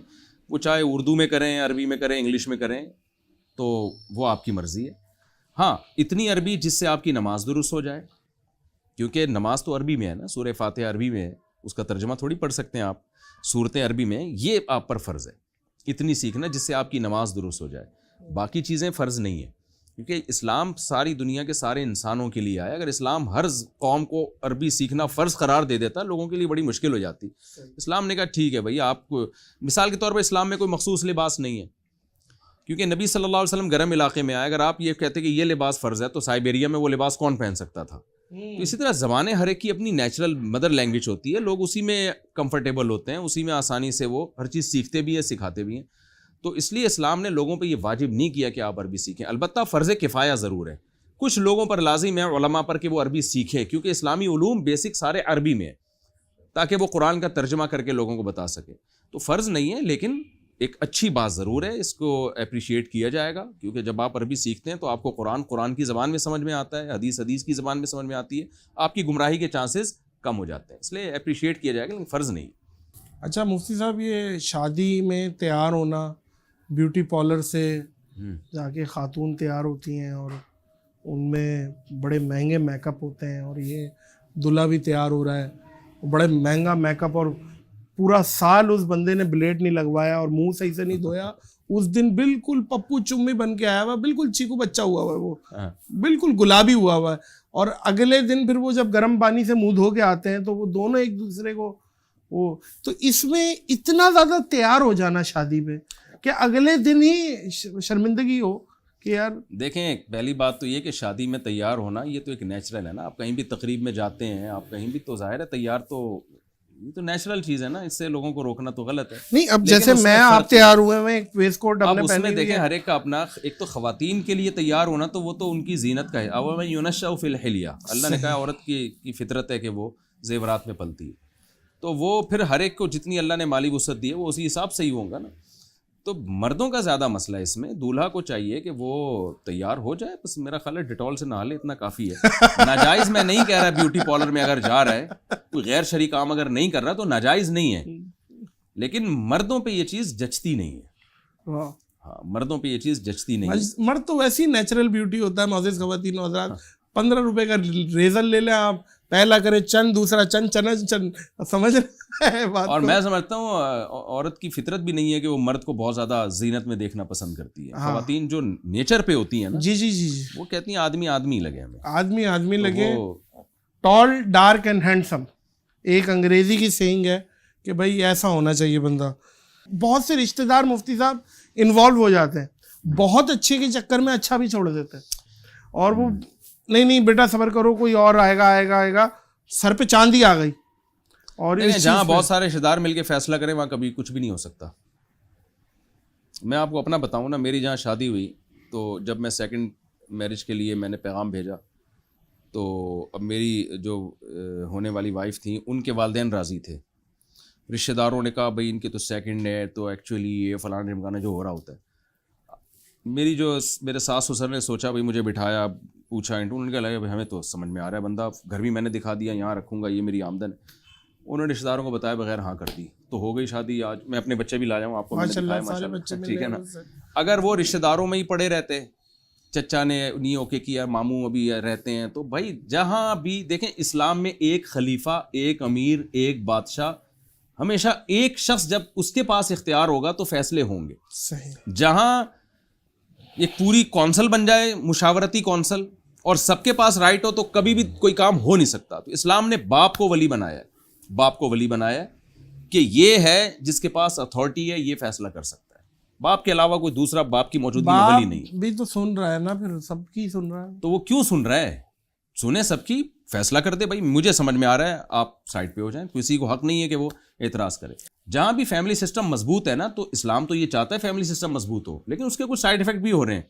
وہ چاہے اردو میں کریں, عربی میں کریں, انگلش میں کریں, تو وہ آپ کی مرضی ہے. ہاں اتنی عربی جس سے آپ کی نماز درست ہو جائے, کیونکہ نماز تو عربی میں ہے نا, سورہ فاتحہ عربی میں ہے, اس کا ترجمہ تھوڑی پڑھ سکتے ہیں آپ, صورتیں عربی میں, یہ آپ پر فرض ہے اتنی سیکھنا جس سے آپ کی نماز درست ہو جائے. باقی چیزیں فرض نہیں ہیں. کیونکہ اسلام ساری دنیا کے سارے انسانوں کے لیے آیا. اگر اسلام ہر قوم کو عربی سیکھنا فرض قرار دے دیتا لوگوں کے لیے بڑی مشکل ہو جاتی. اسلام نے کہا ٹھیک ہے بھائی آپ کو, مثال کے طور پر اسلام میں کوئی مخصوص لباس نہیں ہے, کیونکہ نبی صلی اللہ علیہ وسلم گرم علاقے میں آئے. اگر آپ یہ کہتے کہ یہ لباس فرض ہے تو سائبیریا میں وہ لباس کون پہن سکتا تھا؟ تو اسی طرح زبانیں ہر ایک کی اپنی نیچرل مدر لینگویج ہوتی ہے, لوگ اسی میں کمفرٹیبل ہوتے ہیں, اسی میں آسانی سے وہ ہر چیز سیکھتے بھی ہیں سکھاتے بھی ہیں. تو اس لیے اسلام نے لوگوں پہ یہ واجب نہیں کیا کہ آپ عربی سیکھیں. البتہ فرض کفایہ ضرور ہے, کچھ لوگوں پر لازم ہے علماء پر کہ وہ عربی سیکھیں, کیونکہ اسلامی علوم بیسک سارے عربی میں ہے, تاکہ وہ قرآن کا ترجمہ کر کے لوگوں کو بتا سکے. تو فرض نہیں ہے, لیکن ایک اچھی بات ضرور ہے, اس کو اپریشیٹ کیا جائے گا, کیونکہ جب آپ عربی سیکھتے ہیں تو آپ کو قرآن کی زبان میں سمجھ میں آتا ہے, حدیث کی زبان میں سمجھ میں آتی ہے, آپ کی گمراہی کے چانسز کم ہو جاتے ہیں. اس لیے اپریشیٹ کیا جائے گا, لیکن فرض نہیں. اچھا مفتی صاحب, یہ شادی میں تیار ہونا, بیوٹی پارلر سے جا کے خاتون تیار ہوتی ہیں اور ان میں بڑے مہنگے میک اپ ہوتے ہیں, اور یہ دلہا بھی تیار ہو رہا ہے, بڑے مہنگا میک اپ, اور پورا سال اس بندے نے بلیڈ نہیں لگوایا اور منہ صحیح سے نہیں دھویا, اس دن بالکل پپو چمی بن کے آیا ہوا, بالکل چیکو بچہ ہوا ہوا ہے, وہ بالکل گلابی ہوا ہوا ہے. اور اگلے دن پھر وہ جب گرم پانی سے منہ دھو کے آتے ہیں تو وہ دونوں ایک دوسرے کو وہ, تو اس میں اتنا زیادہ تیار ہو جانا شادی پہ کہ اگلے دن ہی شرمندگی ہو کہ یار. دیکھیں, پہلی بات تو یہ کہ شادی میں تیار ہونا یہ تو ایک نیچرل ہے نا. آپ کہیں بھی تقریب میں جاتے ہیں, آپ کہیں بھی تو ظاہر ہے تیار, تو یہ تو نیچرل چیز ہے نا, اس سے لوگوں کو روکنا تو غلط ہے. نہیں, اب جیسے میں آپ تیار ہوئے ہیں, ایک ویسٹ کوٹ ہم نے پہنے ہوئے, دیکھیں ہر ایک کا اپنا, ایک تو خواتین کے لیے تیار ہونا تو وہ تو ان کی زینت کا ہے. اول میں یونشأ فی الحلیہ, اللہ نے کہا عورت کی فطرت ہے کہ وہ زیورات میں پلتی ہے, تو وہ پھر ہر ایک کو جتنی اللہ نے مالی وسعت دی ہے وہ اسی حساب سے ہی ہوں گا نا. تو مردوں کا زیادہ مسئلہ ہے اس میں, دولہا کو چاہیے کہ وہ تیار ہو جائے, بس میرا خیال ہے ڈیٹول سے نہا لے, اتنا کافی ہے. ناجائز میں نہیں کہہ رہا, بیوٹی پارلر میں اگر جا رہا ہے, کوئی غیر شرعی کام اگر نہیں کر رہا تو ناجائز نہیں ہے, لیکن مردوں پہ یہ چیز جچتی نہیں ہے. ہاں, مردوں پہ یہ چیز جچتی نہیں ہے. مرد تو ویسی نیچرل بیوٹی ہوتا ہے. معزز خواتین و حضرات, 15 روپے کا ریزر لے لیں آپ, پہلا کرے چند, دوسرا چند, سمجھ رہے بات. اور میں سمجھتا ہوں عورت کی فطرت بھی نہیں ہے کہ وہ مرد کو بہت زیادہ زینت میں دیکھنا پسند کرتی ہے. خواتین جو نیچر پہ ہوتی ہیں نا, جی, وہ کہتی ہیں آدمی لگے ہمیں, آدمی لگے, ٹال, ڈارک اینڈ ہینڈسم. ایک انگریزی کی سینگ ہے کہ بھائی ایسا ہونا چاہیے بندہ. بہت سے رشتہ دار مفتی صاحب انوالو ہو جاتے ہیں, بہت اچھے کے چکر میں اچھا بھی چھوڑ دیتے ہیں, اور وہ نہیں بیٹا صبر کرو, کوئی اور آئے گا, سر پہ چاندی آ گئی. اور جہاں بہت سارے رشتہ دار مل کے فیصلہ کریں وہاں کبھی کچھ بھی نہیں ہو سکتا. میں آپ کو اپنا بتاؤں نا, میری جہاں شادی ہوئی تو جب میں سیکنڈ میرج کے لیے میں نے پیغام بھیجا, تو اب میری جو ہونے والی وائف تھیں ان کے والدین راضی تھے. رشتہ داروں نے کہا بھائی ان کے تو سیکنڈ ہے, تو ایکچولی یہ فلاں ڈھمکانا جو ہو رہا ہوتا ہے. میرے ساس سسر نے سوچا, بھائی مجھے بٹھایا, پوچھا, انہوں نے کہا لگا بھائی ہمیں تو سمجھ میں آ رہا ہے بندہ, گھر بھی میں نے دکھا دیا, یہاں رکھوں گا, یہ میری آمدن ہے. انہوں نے رشتہ داروں کو بتایا بغیر ہاں کر دی, تو ہو گئی شادی. آج میں اپنے بچے بھی لا جاؤں آپ کو, ٹھیک ہے نا. اگر وہ رشتہ داروں میں ہی پڑے رہتے, چچا نے نہیں اوکے کیا, ماموں ابھی رہتے ہیں, تو بھائی جہاں بھی دیکھیں اسلام میں ایک خلیفہ, ایک امیر, ایک بادشاہ, ہمیشہ ایک شخص جب اس کے پاس اختیار ہوگا تو فیصلے ہوں گے. جہاں ایک پوری کونسل بن جائے, مشاورتی کونسل, اور سب کے پاس رائٹ ہو, تو کبھی بھی کوئی کام ہو نہیں سکتا. تو اسلام نے باپ کو ولی بنایا ہے کہ یہ ہے جس کے پاس اتھارٹی ہے, یہ فیصلہ کر سکتا ہے. باپ کے علاوہ کوئی دوسرا باپ کی موجودگی میں ولی نہیں. بھی تو سن رہا ہے نا, پھر سب کی سن رہا ہے, تو وہ کیوں سن رہا ہے؟ سنے سب کی, فیصلہ کر دے بھائی مجھے سمجھ میں آ رہا ہے, آپ سائڈ پہ ہو جائیں. کسی کو حق نہیں ہے کہ وہ اعتراض کرے. جہاں بھی فیملی سسٹم مضبوط ہے نا, تو اسلام تو یہ چاہتا ہے فیملی سسٹم مضبوط ہو, لیکن اس کے کچھ سائڈ افیکٹ بھی ہو رہے ہیں.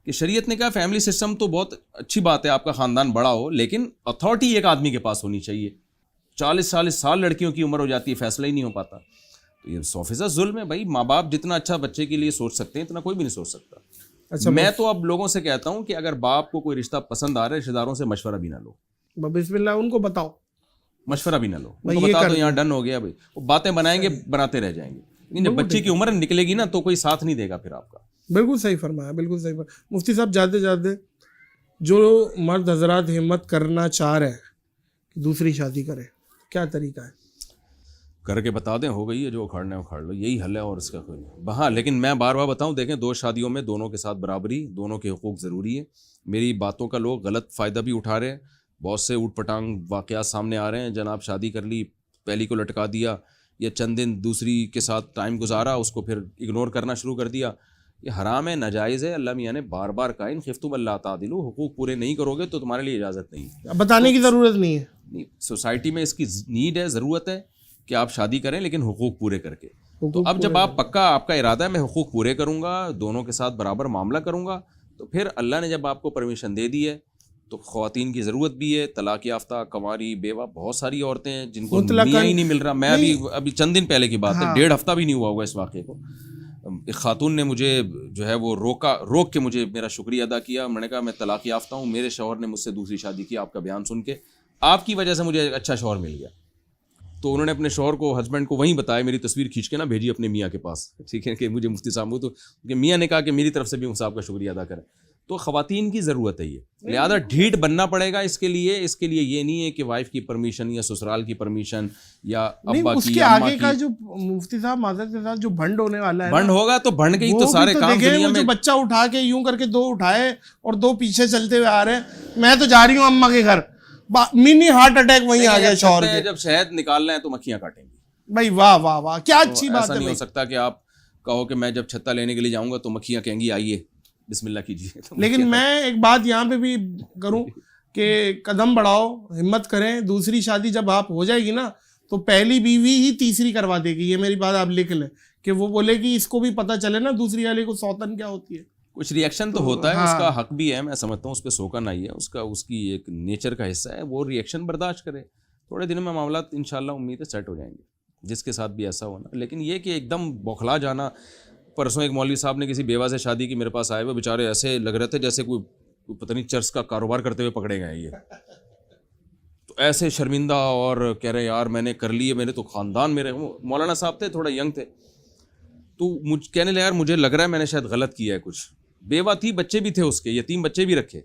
کہ شریعت نے کہا فیملی سسٹم تو بہت اچھی بات ہے, آپ کا خاندان بڑا ہو, لیکن اتھارٹی ایک آدمی کے پاس ہونی چاہیے. 40 سال لڑکیوں کی عمر ہو جاتی ہے, فیصلہ ہی نہیں ہو پاتا. تو یہ 100% ظلم ہے بھائی. ماں باپ جتنا اچھا بچے کے لیے سوچ سکتے ہیں اتنا کوئی بھی نہیں سوچ سکتا. اچھا, میں تو اب لوگوں سے کہتا ہوں کہ اگر باپ کو کوئی رشتہ پسند آ رہا ہے, رشتہ داروں سے مشورہ بھی نہ لو, بسم اللہ ان کو بتاؤ, مشورہ بھی نہ لو, ان کو بتا دو یہاں ڈن ہو گیا بھائی. وہ باتیں بنائیں گے, بناتے رہ جائیں گے, لیکن جب بچے کی عمر نکلے گی نا تو کوئی ساتھ نہیں دے گا پھر آپ کا. بالکل صحیح فرمایا, بالکل صحیح فرمایا. مفتی صاحب جاتے جو مرد حضرات ہمت کرنا چاہ رہے ہیں کہ دوسری شادی کرے, کیا طریقہ ہے؟ کر کے بتا دیں ہو گئی ہے، جو اکھاڑنا ہے اکھاڑ لو، یہی حل ہے اور اس کا کوئی نہیں. ہاں لیکن میں بار بار بتاؤں، دیکھیں 2 شادیوں میں دونوں کے ساتھ برابری، دونوں کے حقوق ضروری ہے. میری باتوں کا لوگ غلط فائدہ بھی اٹھا رہے ہیں، بہت سے اوٹ پٹانگ واقعات سامنے آ رہے ہیں. جناب شادی کر لی، پہلی کو لٹکا دیا، یا چند دن دوسری کے ساتھ ٹائم گزارا، اس کو پھر اگنور کرنا شروع کر دیا. یہ حرام ہے، ناجائز ہے. اللہ میاں نے بار بار کہا ان خفتم اللہ تعدلوا، حقوق پورے نہیں کرو گے تو تمہارے لیے اجازت نہیں ہے. بتانے کی ضرورت نہیں ہے. سوسائٹی میں اس کی نیڈ ہے، ضرورت ہے کہ آپ شادی کریں لیکن حقوق پورے کر کے. تو اب جب آپ پکا آپ کا ارادہ ہے میں حقوق پورے کروں گا، دونوں کے ساتھ برابر معاملہ کروں گا، تو پھر اللہ نے جب آپ کو پرمیشن دے دی ہے تو خواتین کی ضرورت بھی ہے. طلاق یافتہ، کنواری، بیوہ، بہت ساری عورتیں ہیں جن کو میاں ہی نہیں مل رہا. میں ابھی چند دن پہلے کی بات ہے، 1.5 ہفتہ بھی نہیں ہوا ہوگا اس واقعے کو. ایک خاتون نے مجھے جو ہے وہ روک کے مجھے میرا شکریہ ادا کیا. میں نے کہا میں طلاق یافتہ ہوں، میرے شوہر نے مجھ سے دوسری شادی کی، آپ کا بیان سن کے آپ کی وجہ سے مجھے ایک اچھا شوہر مل گیا. تو انہوں نے اپنے شوہر کو، ہسبینڈ کو وہیں بتایا، میری تصویر کھینچ کے نا بھیجی اپنے میاں کے پاس، ٹھیک ہے، کہ مجھے مفتی صاحب، تو کہ میاں نے کہا کہ میری طرف سے بھی صاحب کا شکریہ ادا کریں. تو خواتین کی ضرورت ہے یہ، لہٰذا ڈھیٹ بننا پڑے گا اس کے لیے یہ نہیں ہے کہ وائف کی پرمیشن یا سسرال کی پرمیشن یا ابا کی، یا اماں آگے کا کی. جو مفتی صاحب معذرت کے ساتھ جو بھنڈ ہونے والا ہے، بھنڈ ہوگا تو بھنڈ کے ہی تو سارے کام دنیا میں. جو بچہ اٹھا کے یوں کر کے 2 اٹھائے اور 2 پیچھے چلتے ہوئے آ رہے ہیں، میں تو جا رہی ہوں اماں کے گھر، منی ہارٹ اٹیک وہیں آ گیا شوہر کے. جب شہد نکالنا ہے تو مکھیاں کاٹیں گی بھائی. واہ واہ واہ، کیا اچھی بات ہے. ایسا نہیں ہو سکتا کہ آپ کہو کہ میں جب چھتا لینے کے لیے جاؤں گا تو مکھیاں کہیں گی آئیے بسم اللہ کیجیے. لیکن میں ایک بات یہاں پہ بھی کروں کہ قدم بڑھاؤ، ہمت کریں. دوسری شادی جب آپ ہو جائے گی نا تو پہلی بیوی ہی تیسری کروا دے گی. یہ میری بات آپ لکھ لیں کہ وہ بولے گی اس کو بھی پتہ چلے نا دوسری والے کو سوتن کیا ہوتی ہے. کچھ ریئیکشن تو ہوتا ہے، اس کا حق بھی ہے، میں سمجھتا ہوں اس پہ سوکن آئی ہے، اس کی ایک نیچر کا حصہ ہے، وہ ریئیکشن برداشت کرے. تھوڑے دنوں میں معاملات انشاءاللہ امید ہے سیٹ ہو جائیں گے، جس کے ساتھ بھی ایسا ہونا. لیکن یہ کہ ایک دم بوکھلا جانا. پرسوں ایک مولوی صاحب نے کسی بیوہ سے شادی کی، میرے پاس آئے ہوئے بیچارے ایسے لگ رہے تھے جیسے کوئی پتہ نہیں چرس کا کاروبار کرتے ہوئے پکڑے گئے. یہ تو ایسے شرمندہ اور کہہ رہے یار میں نے کر لیے، میرے تو خاندان، میرے مولانا صاحب تھے، تھوڑا ینگ تھے، تو کہنے لگا یار مجھے لگ رہا ہے میں نے شاید غلط کیا ہے کچھ. بیوہ تھی، بچے بھی تھے اس کے، یتیم بچے بھی رکھے.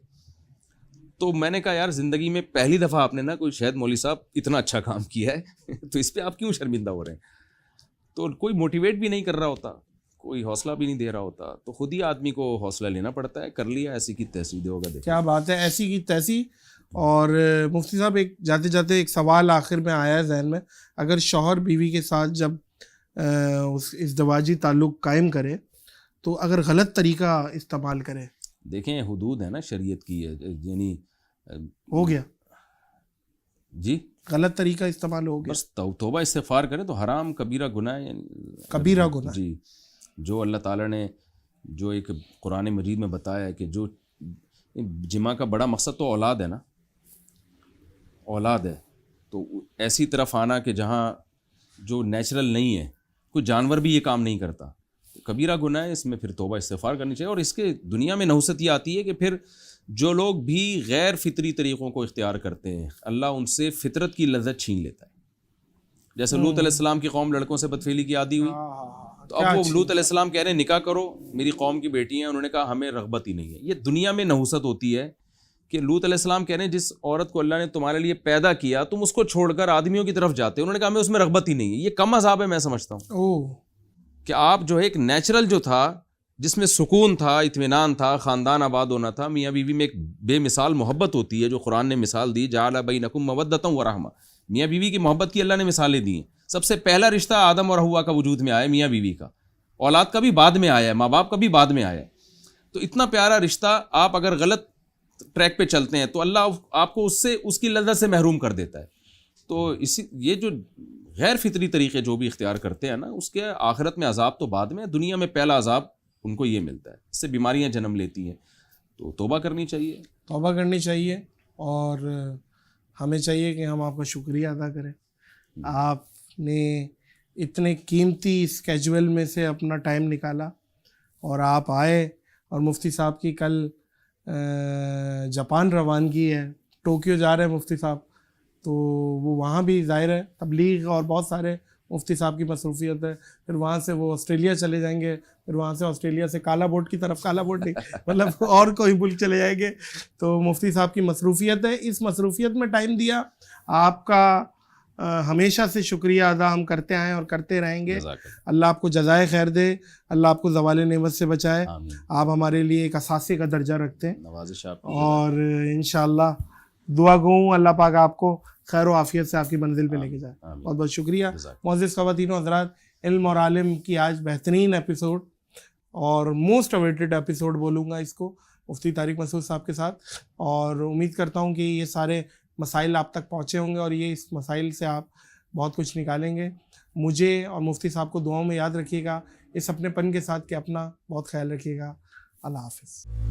تو میں نے کہا یار زندگی میں پہلی دفعہ آپ نے نا کوئی شاید مولوی صاحب اتنا اچھا کام کیا ہے تو اس پہ آپ کیوں شرمندہ ہو رہے ہیں. تو کوئی موٹیویٹ بھی نہیں کر رہا ہوتا، کوئی حوصلہ بھی نہیں دے رہا ہوتا، تو خود ہی آدمی کو حوصلہ لینا پڑتا ہے. کر لیا، ایسی کی تیسی دے ہوگا. کیا بات ہے، ایسی کی تیسی. اور مفتی صاحب ایک جاتے جاتے ایک سوال آخر میں آیا ہے ذہن میں، اگر شوہر بیوی کے ساتھ جب ازدواجی تعلق قائم کرے تو اگر غلط طریقہ استعمال کرے، دیکھیں حدود ہے نا شریعت کی، یعنی ہو گیا جی غلط طریقہ استعمال ہو گیا، بس توبہ استغفار کریں تو حرام کبیرہ گناہ ہے، یعنی کبیرہ گناہ. جی جو اللہ تعالیٰ نے جو ایک قرآن مجید میں بتایا ہے کہ جو جماع کا بڑا مقصد تو اولاد ہے نا، اولاد ہے، تو ایسی طرف آنا کہ جہاں جو نیچرل نہیں ہے، کوئی جانور بھی یہ کام نہیں کرتا، کبیرہ گناہ ہے. اس میں پھر توبہ استغفار کرنی چاہیے. اور اس کے دنیا میں نحوست یہ آتی ہے کہ پھر جو لوگ بھی غیر فطری طریقوں کو اختیار کرتے ہیں اللہ ان سے فطرت کی لذت چھین لیتا ہے. جیسے لوط علیہ السلام کی قوم لڑکوں سے بدفعلی کی عادی ہوئی، تو اب وہ لوط علیہ السلام کہہ رہے ہیں نکاح کرو، میری قوم کی بیٹی ہیں، انہوں نے کہا ہمیں رغبت ہی نہیں ہے. یہ دنیا میں نحوست ہوتی ہے کہ لوط علیہ السلام کہہ رہے ہیں جس عورت کو اللہ نے تمہارے لیے پیدا کیا تم اس کو چھوڑ کر آدمیوں کی طرف جاتے. انہوں نے کہا ہمیں اس میں رغبت ہی نہیں ہے. یہ کم عذاب ہے میں سمجھتا ہوں کہ آپ جو ایک نیچرل جو تھا جس میں سکون تھا، اطمینان تھا، خاندان آباد ہونا تھا، میاں بیوی میں ایک بے مثال محبت ہوتی ہے جو قرآن نے مثال دی، جعل بینکم مودۃ ورحمہ. میاں بیوی کی محبت کی اللہ نے مثالیں دی ہیں. سب سے پہلا رشتہ آدم اور حوا کا وجود میں آیا میاں بیوی کا، اولاد کا بھی بعد میں آیا ہے، ماں باپ کا بھی بعد میں آیا ہے. تو اتنا پیارا رشتہ آپ اگر غلط ٹریک پہ چلتے ہیں تو اللہ آپ کو اس کی لذت سے محروم کر دیتا ہے. تو یہ جو غیر فطری طریقے جو بھی اختیار کرتے ہیں نا، اس کے آخرت میں عذاب تو بعد میں، دنیا میں پہلا عذاب ان کو یہ ملتا ہے. اس سے بیماریاں جنم لیتی ہیں. تو توبہ کرنی چاہیے، توبہ کرنی چاہیے. اور ہمیں چاہیے کہ ہم آپ کا شکریہ ادا کریں. آپ نے اتنے قیمتی اسکیجول میں سے اپنا ٹائم نکالا اور آپ آئے. اور مفتی صاحب کی کل جاپان روانگی ہے، ٹوکیو جا رہے ہیں مفتی صاحب، تو وہ وہاں بھی ظاہر ہے تبلیغ اور بہت سارے مفتی صاحب کی مصروفیت ہے. پھر وہاں سے وہ آسٹریلیا چلے جائیں گے، پھر وہاں سے آسٹریلیا سے کالا بورڈ کی طرف، کالا بورڈ نہیں مطلب اور کوئی ملک چلے جائیں گے. تو مفتی صاحب کی مصروفیت ہے، اس مصروفیت میں ٹائم دیا. آپ کا ہمیشہ سے شکریہ ادا ہم کرتے آئے اور کرتے رہیں گے. جزاک اللہ. اللہ آپ کو جزائے خیر دے, اللہ آپ کو زوال نعمت سے بچائے. آمین. آپ ہمارے لیے ایک اثاثے کا درجہ رکھتے ہیں, نوازش آپ کی. اور انشاءاللہ دعا گوں اللہ پاک آپ کو خیر و عافیت سے آپ کی منزل پہ لے کے جائے. آمین. بہت بہت شکریہ. جزاک. معزز خواتین و حضرات, علم اور عالم کی آج بہترین ایپیسوڈ اور موسٹ اویٹڈ ایپیسوڈ بولوں گا اس کو, مفتی طارق مسعود صاحب کے ساتھ, اور امید کرتا ہوں کہ یہ سارے مسائل آپ تک پہنچے ہوں گے اور یہ اس مسائل سے آپ بہت کچھ نکالیں گے. مجھے اور مفتی صاحب کو دعاؤں میں یاد رکھیے گا, اس اپنے پن کے ساتھ کہ اپنا بہت خیال رکھیے گا. اللہ حافظ.